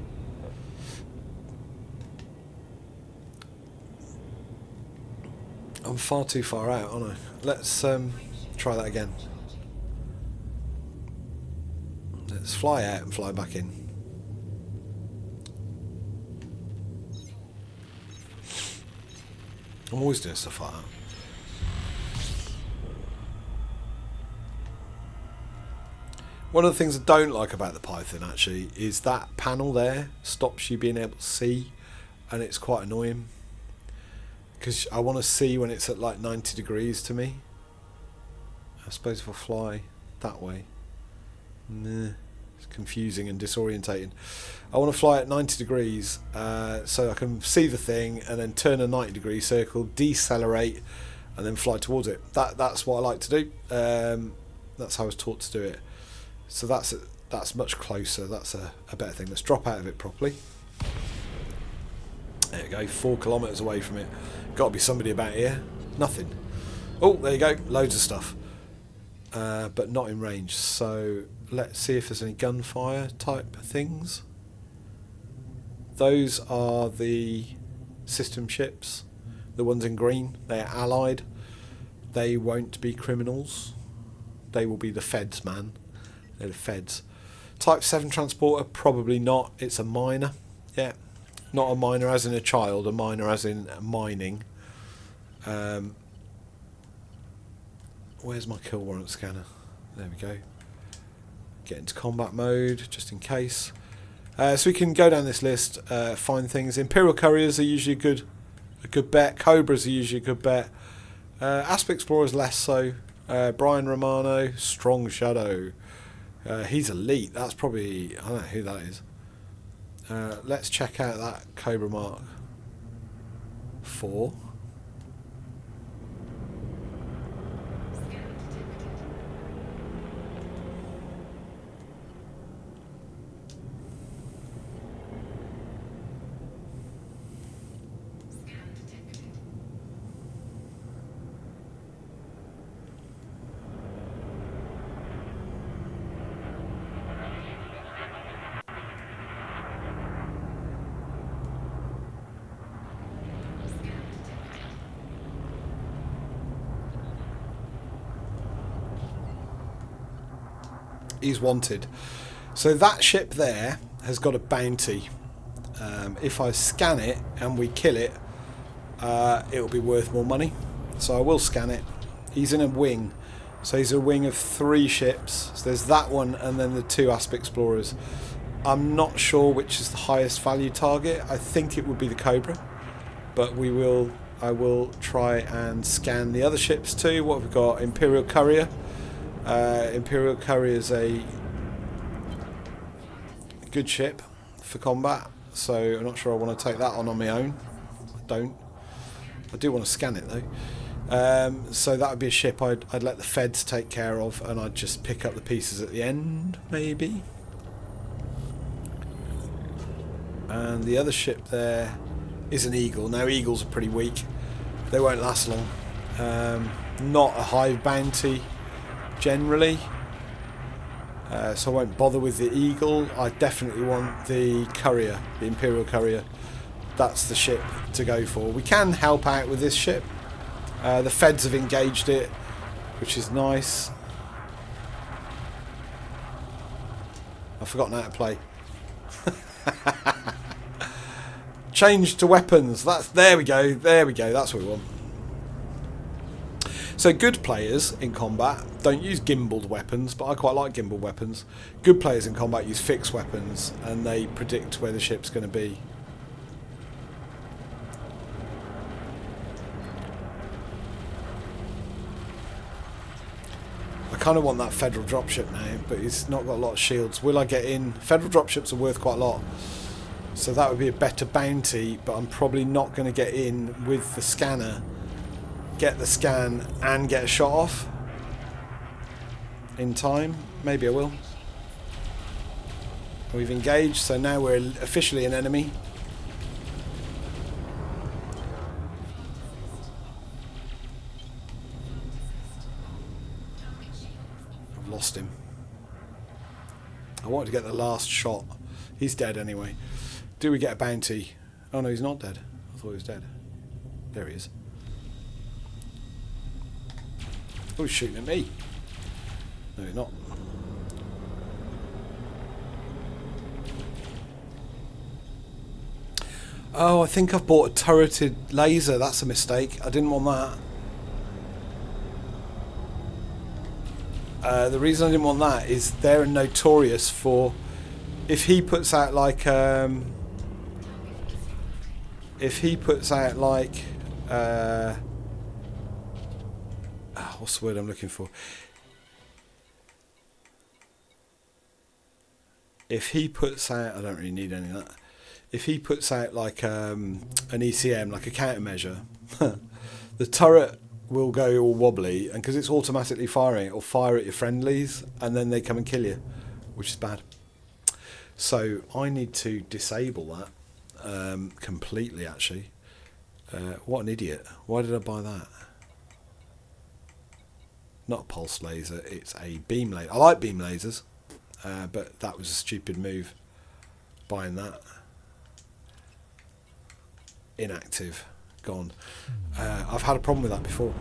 S1: I'm far too far out, aren't I? Let's try that again. Let's fly out and fly back in. I'm always doing stuff like that. One of the things I don't like about the Python actually is that panel there stops you being able to see, and it's quite annoying because I want to see when it's at like 90 degrees to me. I suppose if I fly that way, nah, it's confusing and disorientating. I want to fly at 90 degrees so I can see the thing and then turn a 90-degree circle, decelerate, and then fly towards it. That's what I like to do. That's how I was taught to do it. So that's much closer. That's a better thing. Let's drop out of it properly. There you go, 4 kilometres away from it. Got to be somebody about here. Nothing. Oh, there you go, loads of stuff. But not in range. So let's see if there's any gunfire type things. Those are the system ships. The ones in green, they are allied. They won't be criminals. They will be the feds, man. They're the feds. Type 7 transporter, probably not. It's a miner. Yeah. Not a miner as in a child, a miner as in mining. Where's my kill warrant scanner? There we go. Get into combat mode, just in case. So we can go down this list, find things. Imperial couriers are usually a good bet. Cobras are usually a good bet. Asp Explorers less so. Brian Romano, Strong Shadow. He's elite. That's probably, I don't know who that is. Let's check out that Cobra Mark 4. He's wanted. So that ship there has got a bounty. If I scan it and we kill it, it'll be worth more money. So I will scan it. He's in a wing. So he's a wing of 3 ships. So there's that one and then the 2 Asp Explorers. I'm not sure which is the highest value target. I think it would be the Cobra. But I will try and scan the other ships too. What have we got? Imperial Courier. Imperial Courier is a good ship for combat, so I'm not sure I want to take that on my own. I don't. I do want to scan it though. So that would be a ship I'd let the feds take care of, and I'd just pick up the pieces at the end, maybe. And the other ship there is an Eagle. Now Eagles are pretty weak. They won't last long. Not a high bounty. Generally, so I won't bother with the Eagle. I definitely want the Courier, the Imperial Courier. That's the ship to go for. We can help out with this ship. The feds have engaged it, which is nice. I've forgotten how to play. Change to weapons. There we go. There we go. That's what we want. So good players in combat don't use gimbaled weapons, but I quite like gimbaled weapons. Good players in combat use fixed weapons, and they predict where the ship's going to be. I kind of want that federal dropship now, but it's not got a lot of shields. Will I get in? Federal dropships are worth quite a lot, so that would be a better bounty, but I'm probably not going to get in with the scanner. Get the scan and get a shot off in time. Maybe I will. We've engaged, so now we're officially an enemy. I've lost him. I wanted to get the last shot. He's dead anyway. Do we get a bounty? Oh no, he's not dead. I thought he was dead. There he is. Oh, he's shooting at me. No, he's not. Oh, I think I've bought a turreted laser. That's a mistake. I didn't want that. The reason I didn't want that is they're notorious for... If he puts out like... what's the word I'm looking for? If he puts out, I don't really need any of that. If he puts out like an ECM, like a countermeasure, the turret will go all wobbly, and because it's automatically firing, it will fire at your friendlies, and then they come and kill you, which is bad. So I need to disable that completely, actually. What an idiot. Why did I buy that? Not a pulse laser, it's a beam laser. I like beam lasers, but that was a stupid move, buying that. Inactive. Gone. I've had a problem with that before.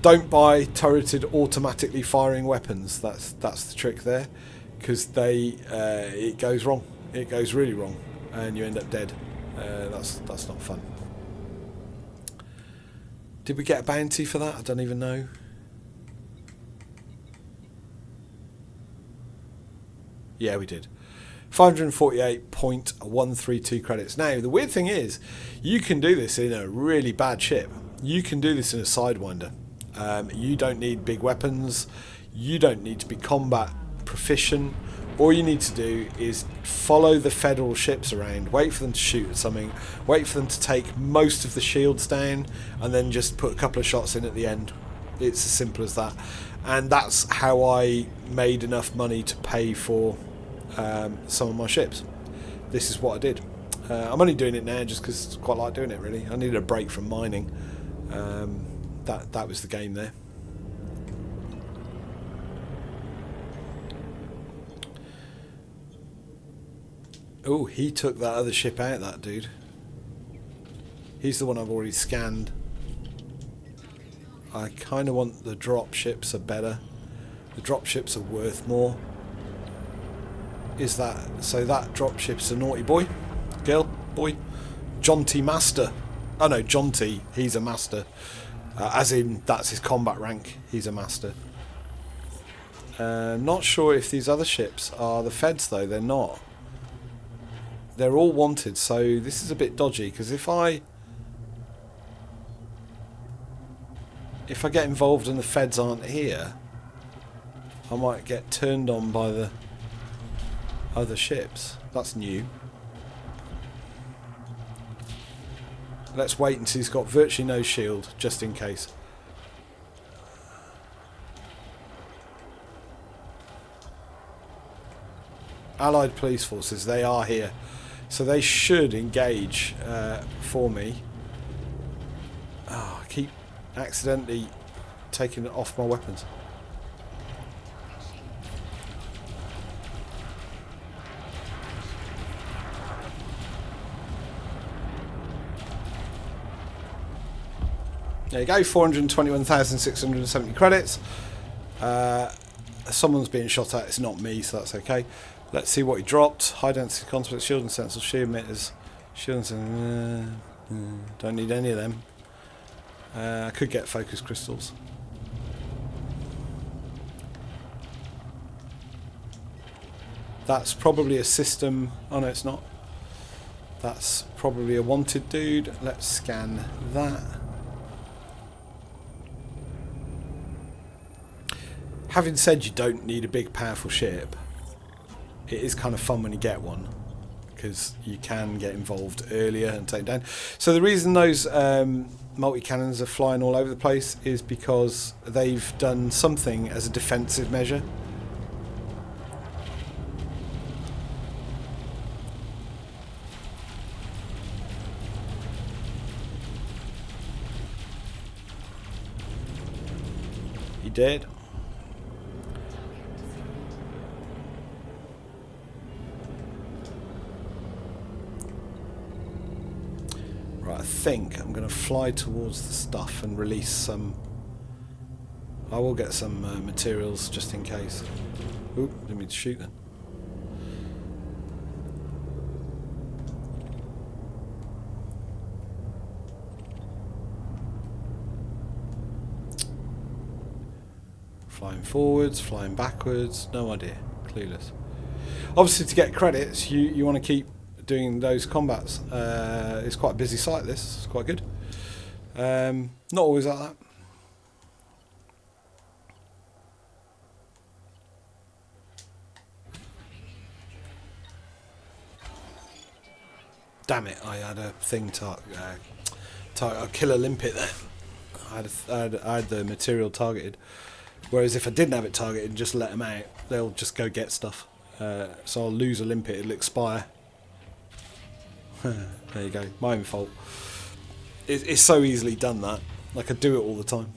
S1: Don't buy turreted automatically firing weapons. That's the trick there, because it goes wrong. It goes really wrong, and you end up dead. That's not fun. Did we get a bounty for that? I don't even know. Yeah, we did. 548.132 credits. Now, the weird thing is, you can do this in a really bad ship. You can do this in a Sidewinder. You don't need big weapons. You don't need to be combat proficient. All you need to do is follow the Federal ships around, wait for them to shoot at something, wait for them to take most of the shields down, and then just put a couple of shots in at the end. It's as simple as that. And that's how I made enough money to pay for some of my ships. This is what I did. I'm only doing it now just because I quite like doing it, really. I needed a break from mining. That was the game there. Oh, he took that other ship out, that dude. He's the one I've already scanned. I kind of want the drop ships are better. The drop ships are worth more. Is that... So that drop ship's a naughty boy? Girl? Boy? Jaunty Master. Oh no, Jaunty. He's a master. As in, that's his combat rank. He's a master. Not sure if these other ships are the Feds, though. They're not. They're all wanted, so this is a bit dodgy, because if I get involved and the Feds aren't here, I might get turned on by the other ships. That's new. Let's wait until he's got virtually no shield, just in case. Allied police forces, they are here. So they should engage for me. Oh, I keep accidentally taking off my weapons. There you go, 421,670 credits. Someone's being shot at, it's not me, so that's okay. Let's see what he dropped. High density conflict, shield and sensor, shear emitters. Shield and don't need any of them. I could get focus crystals. That's probably a system. Oh no, it's not. That's probably a wanted dude. Let's scan that. Having said you don't need a big powerful ship, it is kind of fun when you get one, because you can get involved earlier and take down. So the reason those multi-cannons are flying all over the place is because they've done something as a defensive measure. He did. Right, I think I'm going to fly towards the stuff and release some. I will get some materials just in case. Oop, didn't mean to shoot then. Flying forwards, flying backwards, no idea, clueless. Obviously to get credits you want to keep doing those combats. It's quite a busy site, this, it's quite good. Not always like that. Damn it, I had a thing to kill a limpet there. I had the material targeted. Whereas if I didn't have it targeted and just let them out, they'll just go get stuff. So I'll lose a limpet, it'll expire. There you go, my own fault. It's so easily done that. Like, I do it all the time.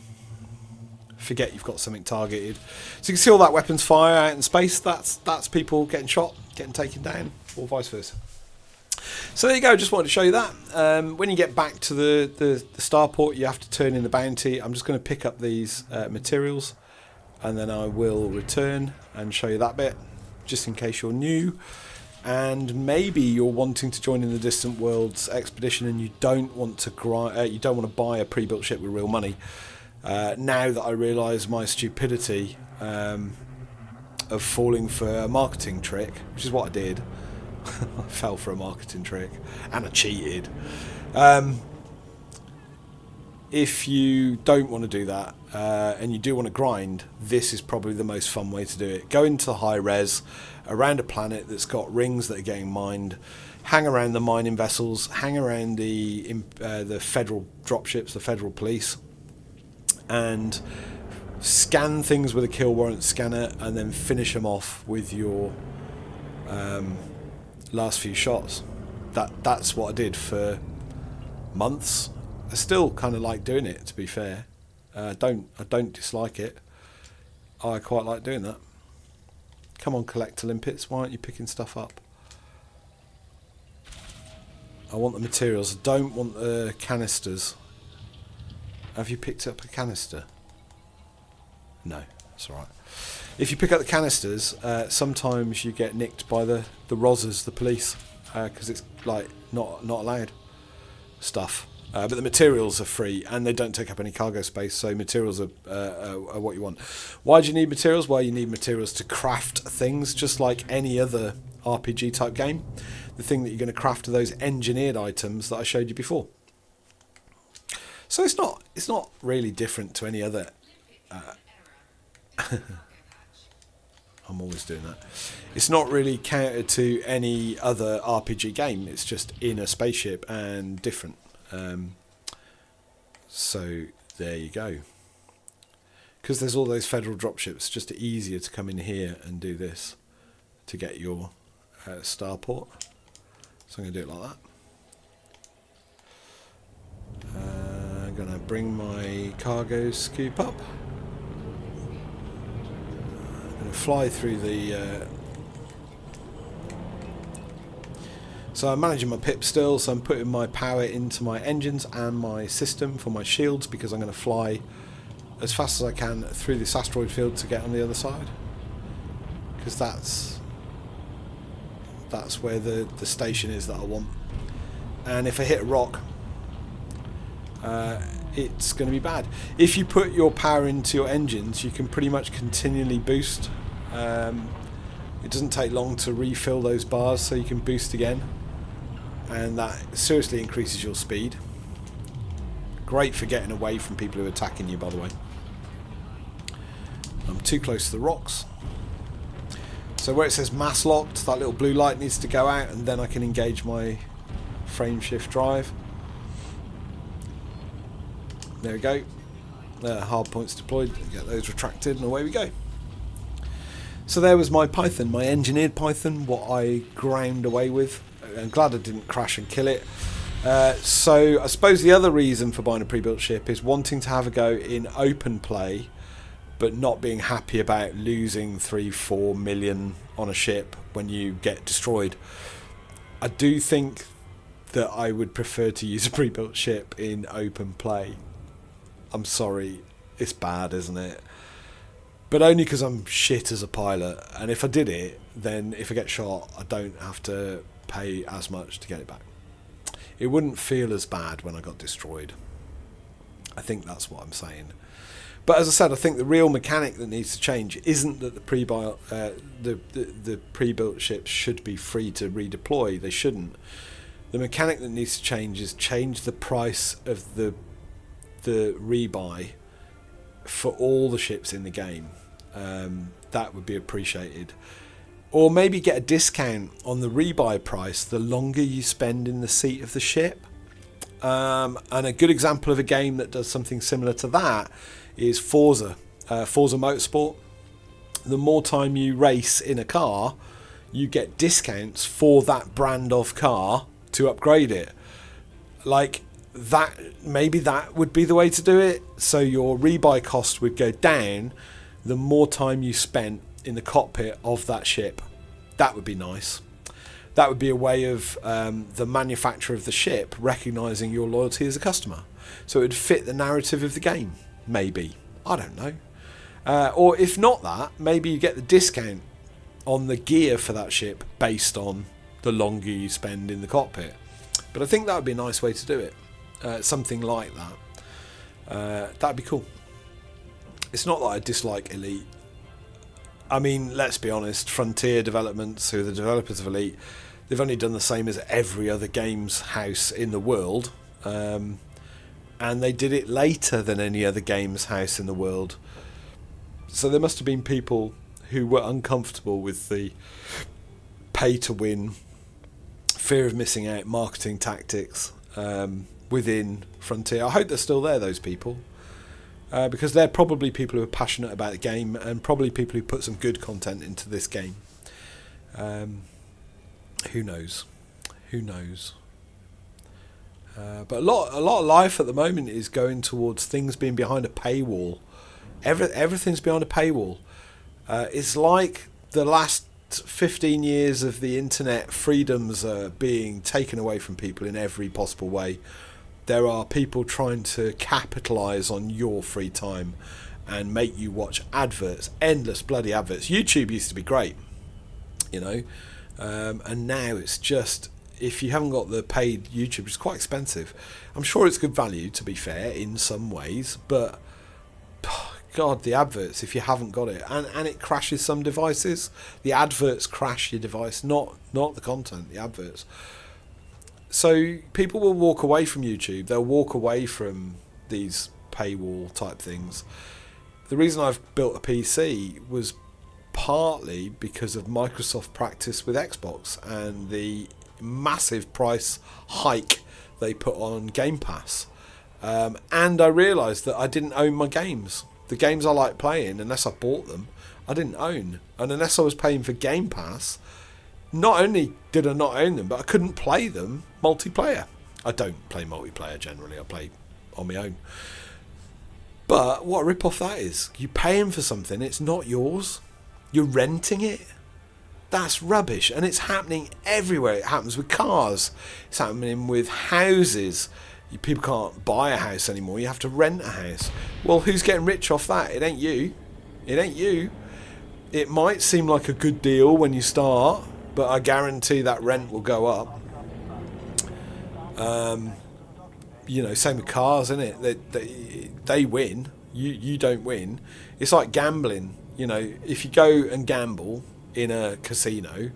S1: Forget you've got something targeted. So you can see all that weapons fire out in space. That's people getting shot, getting taken down, or vice versa. So there you go, just wanted to show you that. When you get back to the starport, you have to turn in the bounty. I'm just going to pick up these materials, and then I will return and show you that bit, just in case you're new. And maybe you're wanting to join in the Distant Worlds expedition, and you don't want to you don't want to buy a pre-built ship with real money. Now that I realise my stupidity of falling for a marketing trick, which is what I did. I fell for a marketing trick and I cheated. If you don't want to do that and you do want to grind, this is probably the most fun way to do it. Go into high res around a planet that's got rings that are getting mined, hang around the mining vessels, hang around the federal dropships, the federal police, and scan things with a kill warrant scanner, and then finish them off with your last few shots. That's what I did for months. I still kind of like doing it, to be fair. I don't dislike it. I quite like doing that. Come on, collector limpets, why aren't you picking stuff up? I want the materials. I don't want the canisters. Have you picked up a canister? No, that's alright. If you pick up the canisters, sometimes you get nicked by the Rozzers, the police, because it's like not allowed stuff. But the materials are free, and they don't take up any cargo space, so materials are what you want. Why do you need materials? Well, you need materials to craft things, just like any other RPG type game. The thing that you're going to craft are those engineered items that I showed you before. So it's not really different to any other. I'm always doing that. It's not really counter to any other RPG game. It's just in a spaceship and different. So there you go. Because there's all those federal dropships, just easier to come in here and do this to get your starport. So I'm going to do it like that. I'm going to bring my cargo scoop up. I'm going to fly through the... So I'm managing my pip still, so I'm putting my power into my engines and my system for my shields, because I'm going to fly as fast as I can through this asteroid field to get on the other side. Because that's where the station is that I want. And if I hit a rock, it's going to be bad. If you put your power into your engines, you can pretty much continually boost. It doesn't take long to refill those bars, so you can boost again. And that seriously increases your speed. Great for getting away from people who are attacking you, by the way. I'm too close to the rocks. So where it says mass locked, that little blue light needs to go out, and then I can engage my frame shift drive. There we go. Hard points deployed. Get those retracted, and away we go. So there was my Python, my engineered Python, what I ground away with. I'm glad I didn't crash and kill it. So I suppose the other reason for buying a pre-built ship is wanting to have a go in open play, but not being happy about losing 3-4 million on a ship when you get destroyed. I do think that I would prefer to use a pre-built ship in open play. I'm sorry, it's bad, isn't it? But only because I'm shit as a pilot, and if I did it, then if I get shot, I don't have to pay as much to get it back. It wouldn't feel as bad when I got destroyed. I think that's what I'm saying. But as I said, I think the real mechanic that needs to change isn't that the pre-built ships should be free to redeploy. They shouldn't. The mechanic that needs to change is change the price of the rebuy for all the ships in the game. That would be appreciated. Or maybe get a discount on the rebuy price the longer you spend in the seat of the ship. And a good example of a game that does something similar to that is Forza Motorsport. The more time you race in a car, you get discounts for that brand of car to upgrade it. Like that, maybe that would be the way to do it. So your rebuy cost would go down the more time you spent in the cockpit of that ship. That would be nice. That would be a way of the manufacturer of the ship recognising your loyalty as a customer. So it would fit the narrative of the game, maybe. I don't know. Or if not that, maybe you get the discount on the gear for that ship based on the longer you spend in the cockpit. But I think that would be a nice way to do it. Something like that. That'd be cool. It's not that I dislike Elite. I mean, let's be honest, Frontier Developments, who are the developers of Elite, they've only done the same as every other games house in the world. And they did it later than any other games house in the world. So there must have been people who were uncomfortable with the pay-to-win, fear of missing out marketing tactics within Frontier. I hope they're still there, those people. Because they're probably people who are passionate about the game and probably people who put some good content into this game. Who knows? Who knows? But a lot of life at the moment is going towards things being behind a paywall. Everything's behind a paywall. It's like the last 15 years of the internet freedoms are being taken away from people in every possible way. There are people trying to capitalise on your free time and make you watch adverts, endless bloody adverts. YouTube used to be great, you know, and now it's just, if you haven't got the paid YouTube, it's quite expensive. I'm sure it's good value, to be fair, in some ways, but God, the adverts, if you haven't got it, and it crashes some devices. The adverts crash your device, not the content, the adverts. So people will walk away from YouTube. They'll walk away from these paywall type things. The reason I've built a PC was partly because of Microsoft practice with Xbox and the massive price hike they put on Game Pass. And I realised that I didn't own my games. The games I like playing, unless I bought them, I didn't own. And unless I was paying for Game Pass, not only did I not own them, but I couldn't play them multiplayer. I don't play multiplayer generally. I play on my own. But what a rip-off that is. You're paying for something, it's not yours. You're renting it. That's rubbish. And it's happening everywhere. It happens with cars. It's happening with houses. People can't buy a house anymore. You have to rent a house. Well, who's getting rich off that? It ain't you. It ain't you. It might seem like a good deal when you start, but I guarantee that rent will go up. You know, same with cars, isn't it? They win. You don't win. It's like gambling. You know, if you go and gamble in a casino,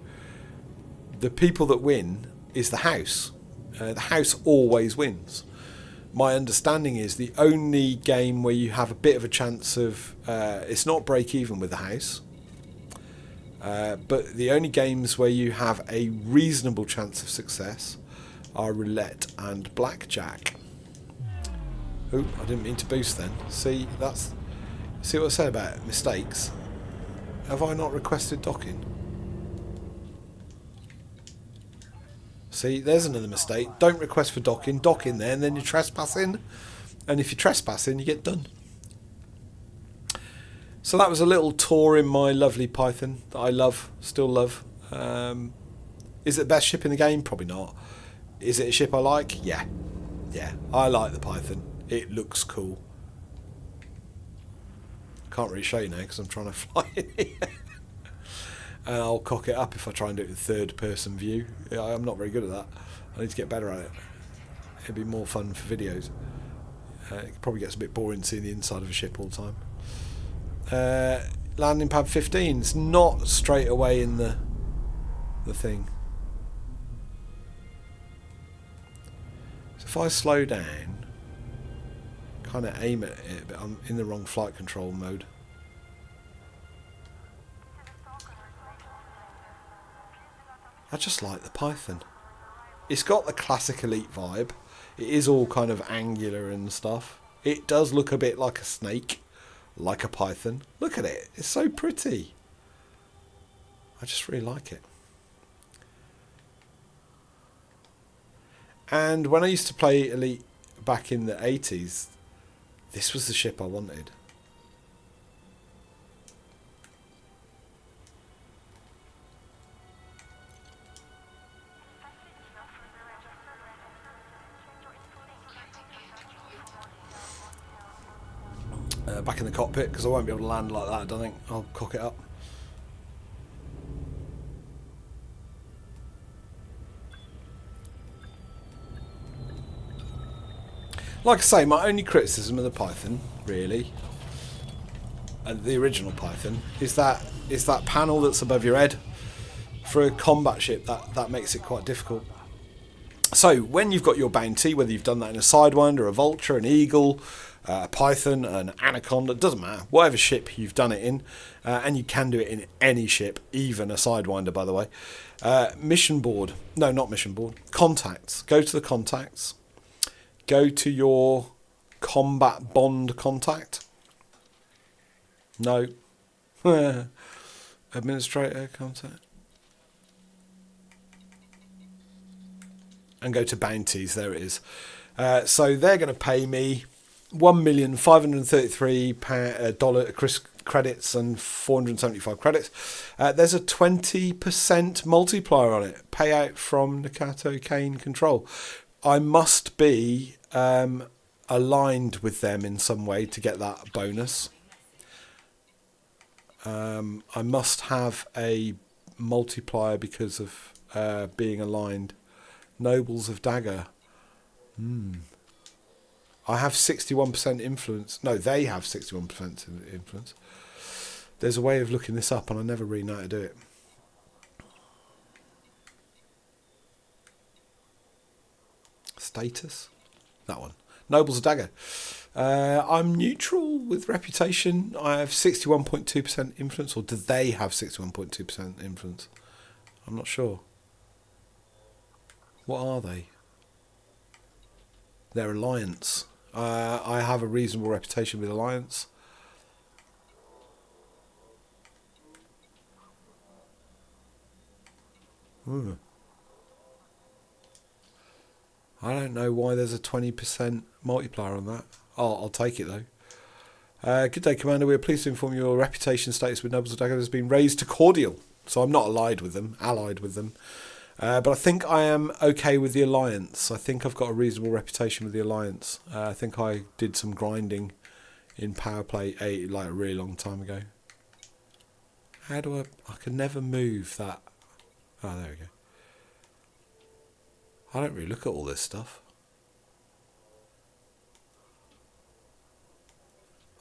S1: the people that win is the house. The house always wins. My understanding is the only game where you have a bit of a chance of it's not break even with the house, but the only games where you have a reasonable chance of success are roulette and blackjack. Oh, I didn't mean to boost then. See what I said about mistakes? Have I not requested docking? See, there's another mistake. Don't request for docking. Dock in there and then you're trespassing. And if you're trespassing, you get done. So that was a little tour in my lovely Python that I love, still love. Is it the best ship in the game? Probably not. Is it a ship I like? Yeah. Yeah, I like the Python. It looks cool. Can't really show you now because I'm trying to fly in here. And I'll cock it up if I try and do it in third person view. I'm not very good at that. I need to get better at it. It'd be more fun for videos. It probably gets a bit boring seeing the inside of a ship all the time. Landing pad 15. It's not straight away in the thing. So if I slow down, kind of aim at it, but I'm in the wrong flight control mode. I just like the Python. It's got the classic Elite vibe. It is all kind of angular and stuff. It does look a bit like a snake, like a python. Look at it. It's so pretty. I just really like it. And when I used to play Elite back in the 80s, this was the ship I wanted. Back in the cockpit, because I won't be able to land like that, I don't think. I'll cock it up. Like I say, my only criticism of the Python, really, and the original Python, is that panel that's above your head. For a combat ship, that makes it quite difficult. So when you've got your bounty, whether you've done that in a Sidewinder, a Vulture, an Eagle, a Python, an Anaconda, it doesn't matter, whatever ship you've done it in, and you can do it in any ship, even a Sidewinder, by the way. Mission board, no, not mission board, contacts. Go to the contacts, go to your combat bond contact. No. Administrator contact. And go to bounties. There it is. So they're going to pay me $1,533 credits and 475 credits. There's a 20% multiplier on it. Payout from Nakato Kane Control. I must be aligned with them in some way to get that bonus. I must have a multiplier because of being aligned. Nobles of Dagger. I have 61% influence. No, they have 61% influence. There's a way of looking this up, and I never really know how to do it. Status? That one. Nobles of Dagger. I'm neutral with reputation. I have 61.2% influence, or do they have 61.2% influence? I'm not sure. What are they? Their alliance. I have a reasonable reputation with alliance. I don't know why there's a 20% multiplier on that. I'll take it though. Good day, Commander. We are pleased to inform you your reputation status with Nobles of Dagger has been raised to cordial. So I'm not allied with them. But I think I am okay with the alliance. I think I've got a reasonable reputation with the alliance. I think I did some grinding in Power Play 8 like a really long time ago. How do I can never move that. Oh, there we go. I don't really look at all this stuff.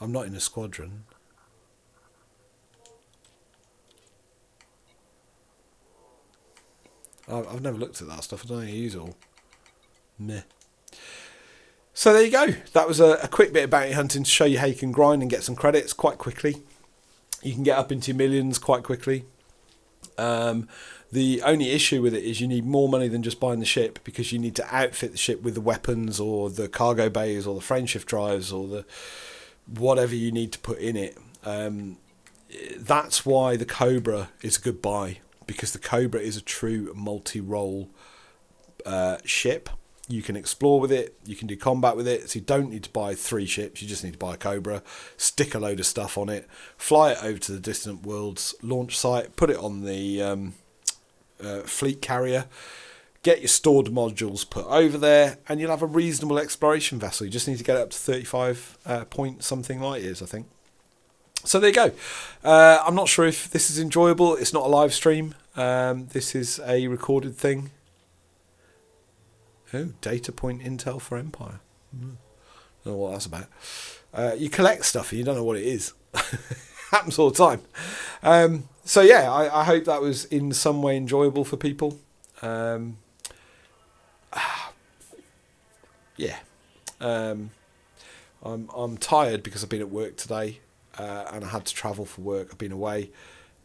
S1: I'm not in a squadron. I've never looked at that stuff. I don't think I use it all. Meh. So there you go. That was a quick bit of bounty hunting to show you how you can grind and get some credits quite quickly. You can get up into your millions quite quickly. The only issue with it is you need more money than just buying the ship, because you need to outfit the ship with the weapons or the cargo bays or the frameshift drives or the whatever you need to put in it. That's why the Cobra is a good buy, because the Cobra is a true multi-role ship. You can explore with it, you can do combat with it, so you don't need to buy 3 ships, you just need to buy a Cobra, stick a load of stuff on it, fly it over to the distant world's launch site, put it on the fleet carrier, get your stored modules put over there, and you'll have a reasonable exploration vessel. You just need to get it up to 35 point something light years, I think. So there you go. I'm not sure if this is enjoyable. It's not a live stream. This is a recorded thing. Oh, data point intel for Empire. I don't know what that's about. You collect stuff and you don't know what it is. Happens all the time. So yeah, I hope that was in some way enjoyable for people. Yeah. I'm tired because I've been at work today, and I had to travel for work. I've been away,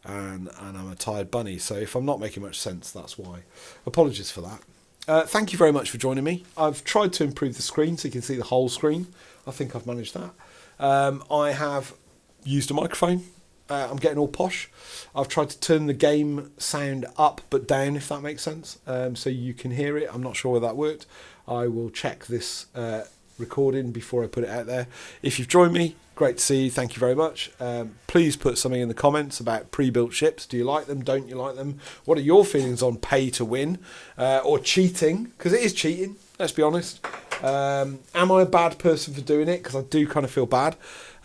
S1: and I'm a tired bunny. So if I'm not making much sense, that's why. Apologies for that. Thank you very much for joining me. I've tried to improve the screen so you can see the whole screen. I think I've managed that. I have used a microphone. I'm getting all posh. I've tried to turn the game sound up but down, if that makes sense, so you can hear it. I'm not sure whether that worked. I will check this recording before I put it out there. If you've joined me, great to see you. Thank you very much. Please put something in the comments about pre-built ships. Do you like them? Don't you like them? What are your feelings on pay to win or cheating? Because it is cheating, let's be honest. Am I a bad person for doing it? Because I do kind of feel bad.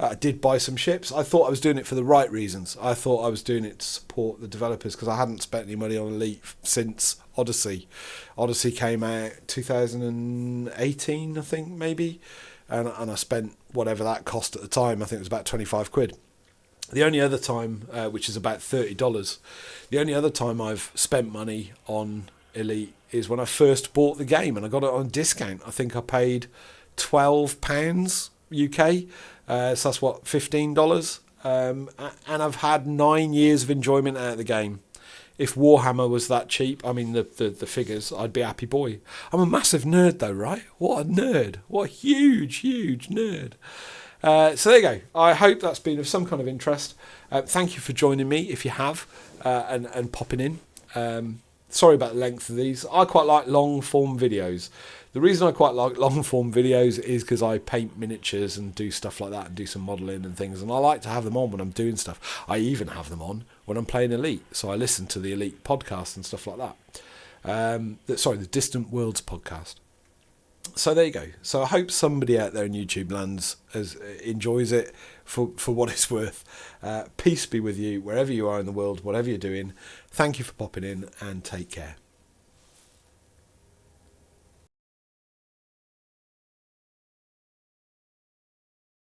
S1: I did buy some ships. I thought I was doing it for the right reasons. I thought I was doing it to support the developers because I hadn't spent any money on Elite since Odyssey. Odyssey came out 2018, I think, maybe. And I spent whatever that cost at the time. I think it was about 25 quid. The only other time, which is about $30, the only other time I've spent money on Elite is when I first bought the game and I got it on discount. I think I paid £12 UK, so that's what, $15, and I've had 9 years of enjoyment out of the game. If Warhammer was that cheap, I mean the figures, I'd be a happy boy. I'm a massive nerd though, right? What a nerd. What a huge nerd. So there you go. I hope that's been of some kind of interest. Thank you for joining me if you have, and popping in. Sorry about the length of these. I quite like long form videos. The reason I quite like long form videos is because I paint miniatures and do stuff like that and do some modelling and things, and I like to have them on when I'm doing stuff. I even have them on when I'm playing Elite, so I listen to the Elite podcast and stuff like that. Sorry, the Distant Worlds podcast. So there you go. So I hope somebody out there in YouTube lands enjoys it for what it's worth. Peace be with you wherever you are in the world, whatever you're doing. Thank you for popping in and take care.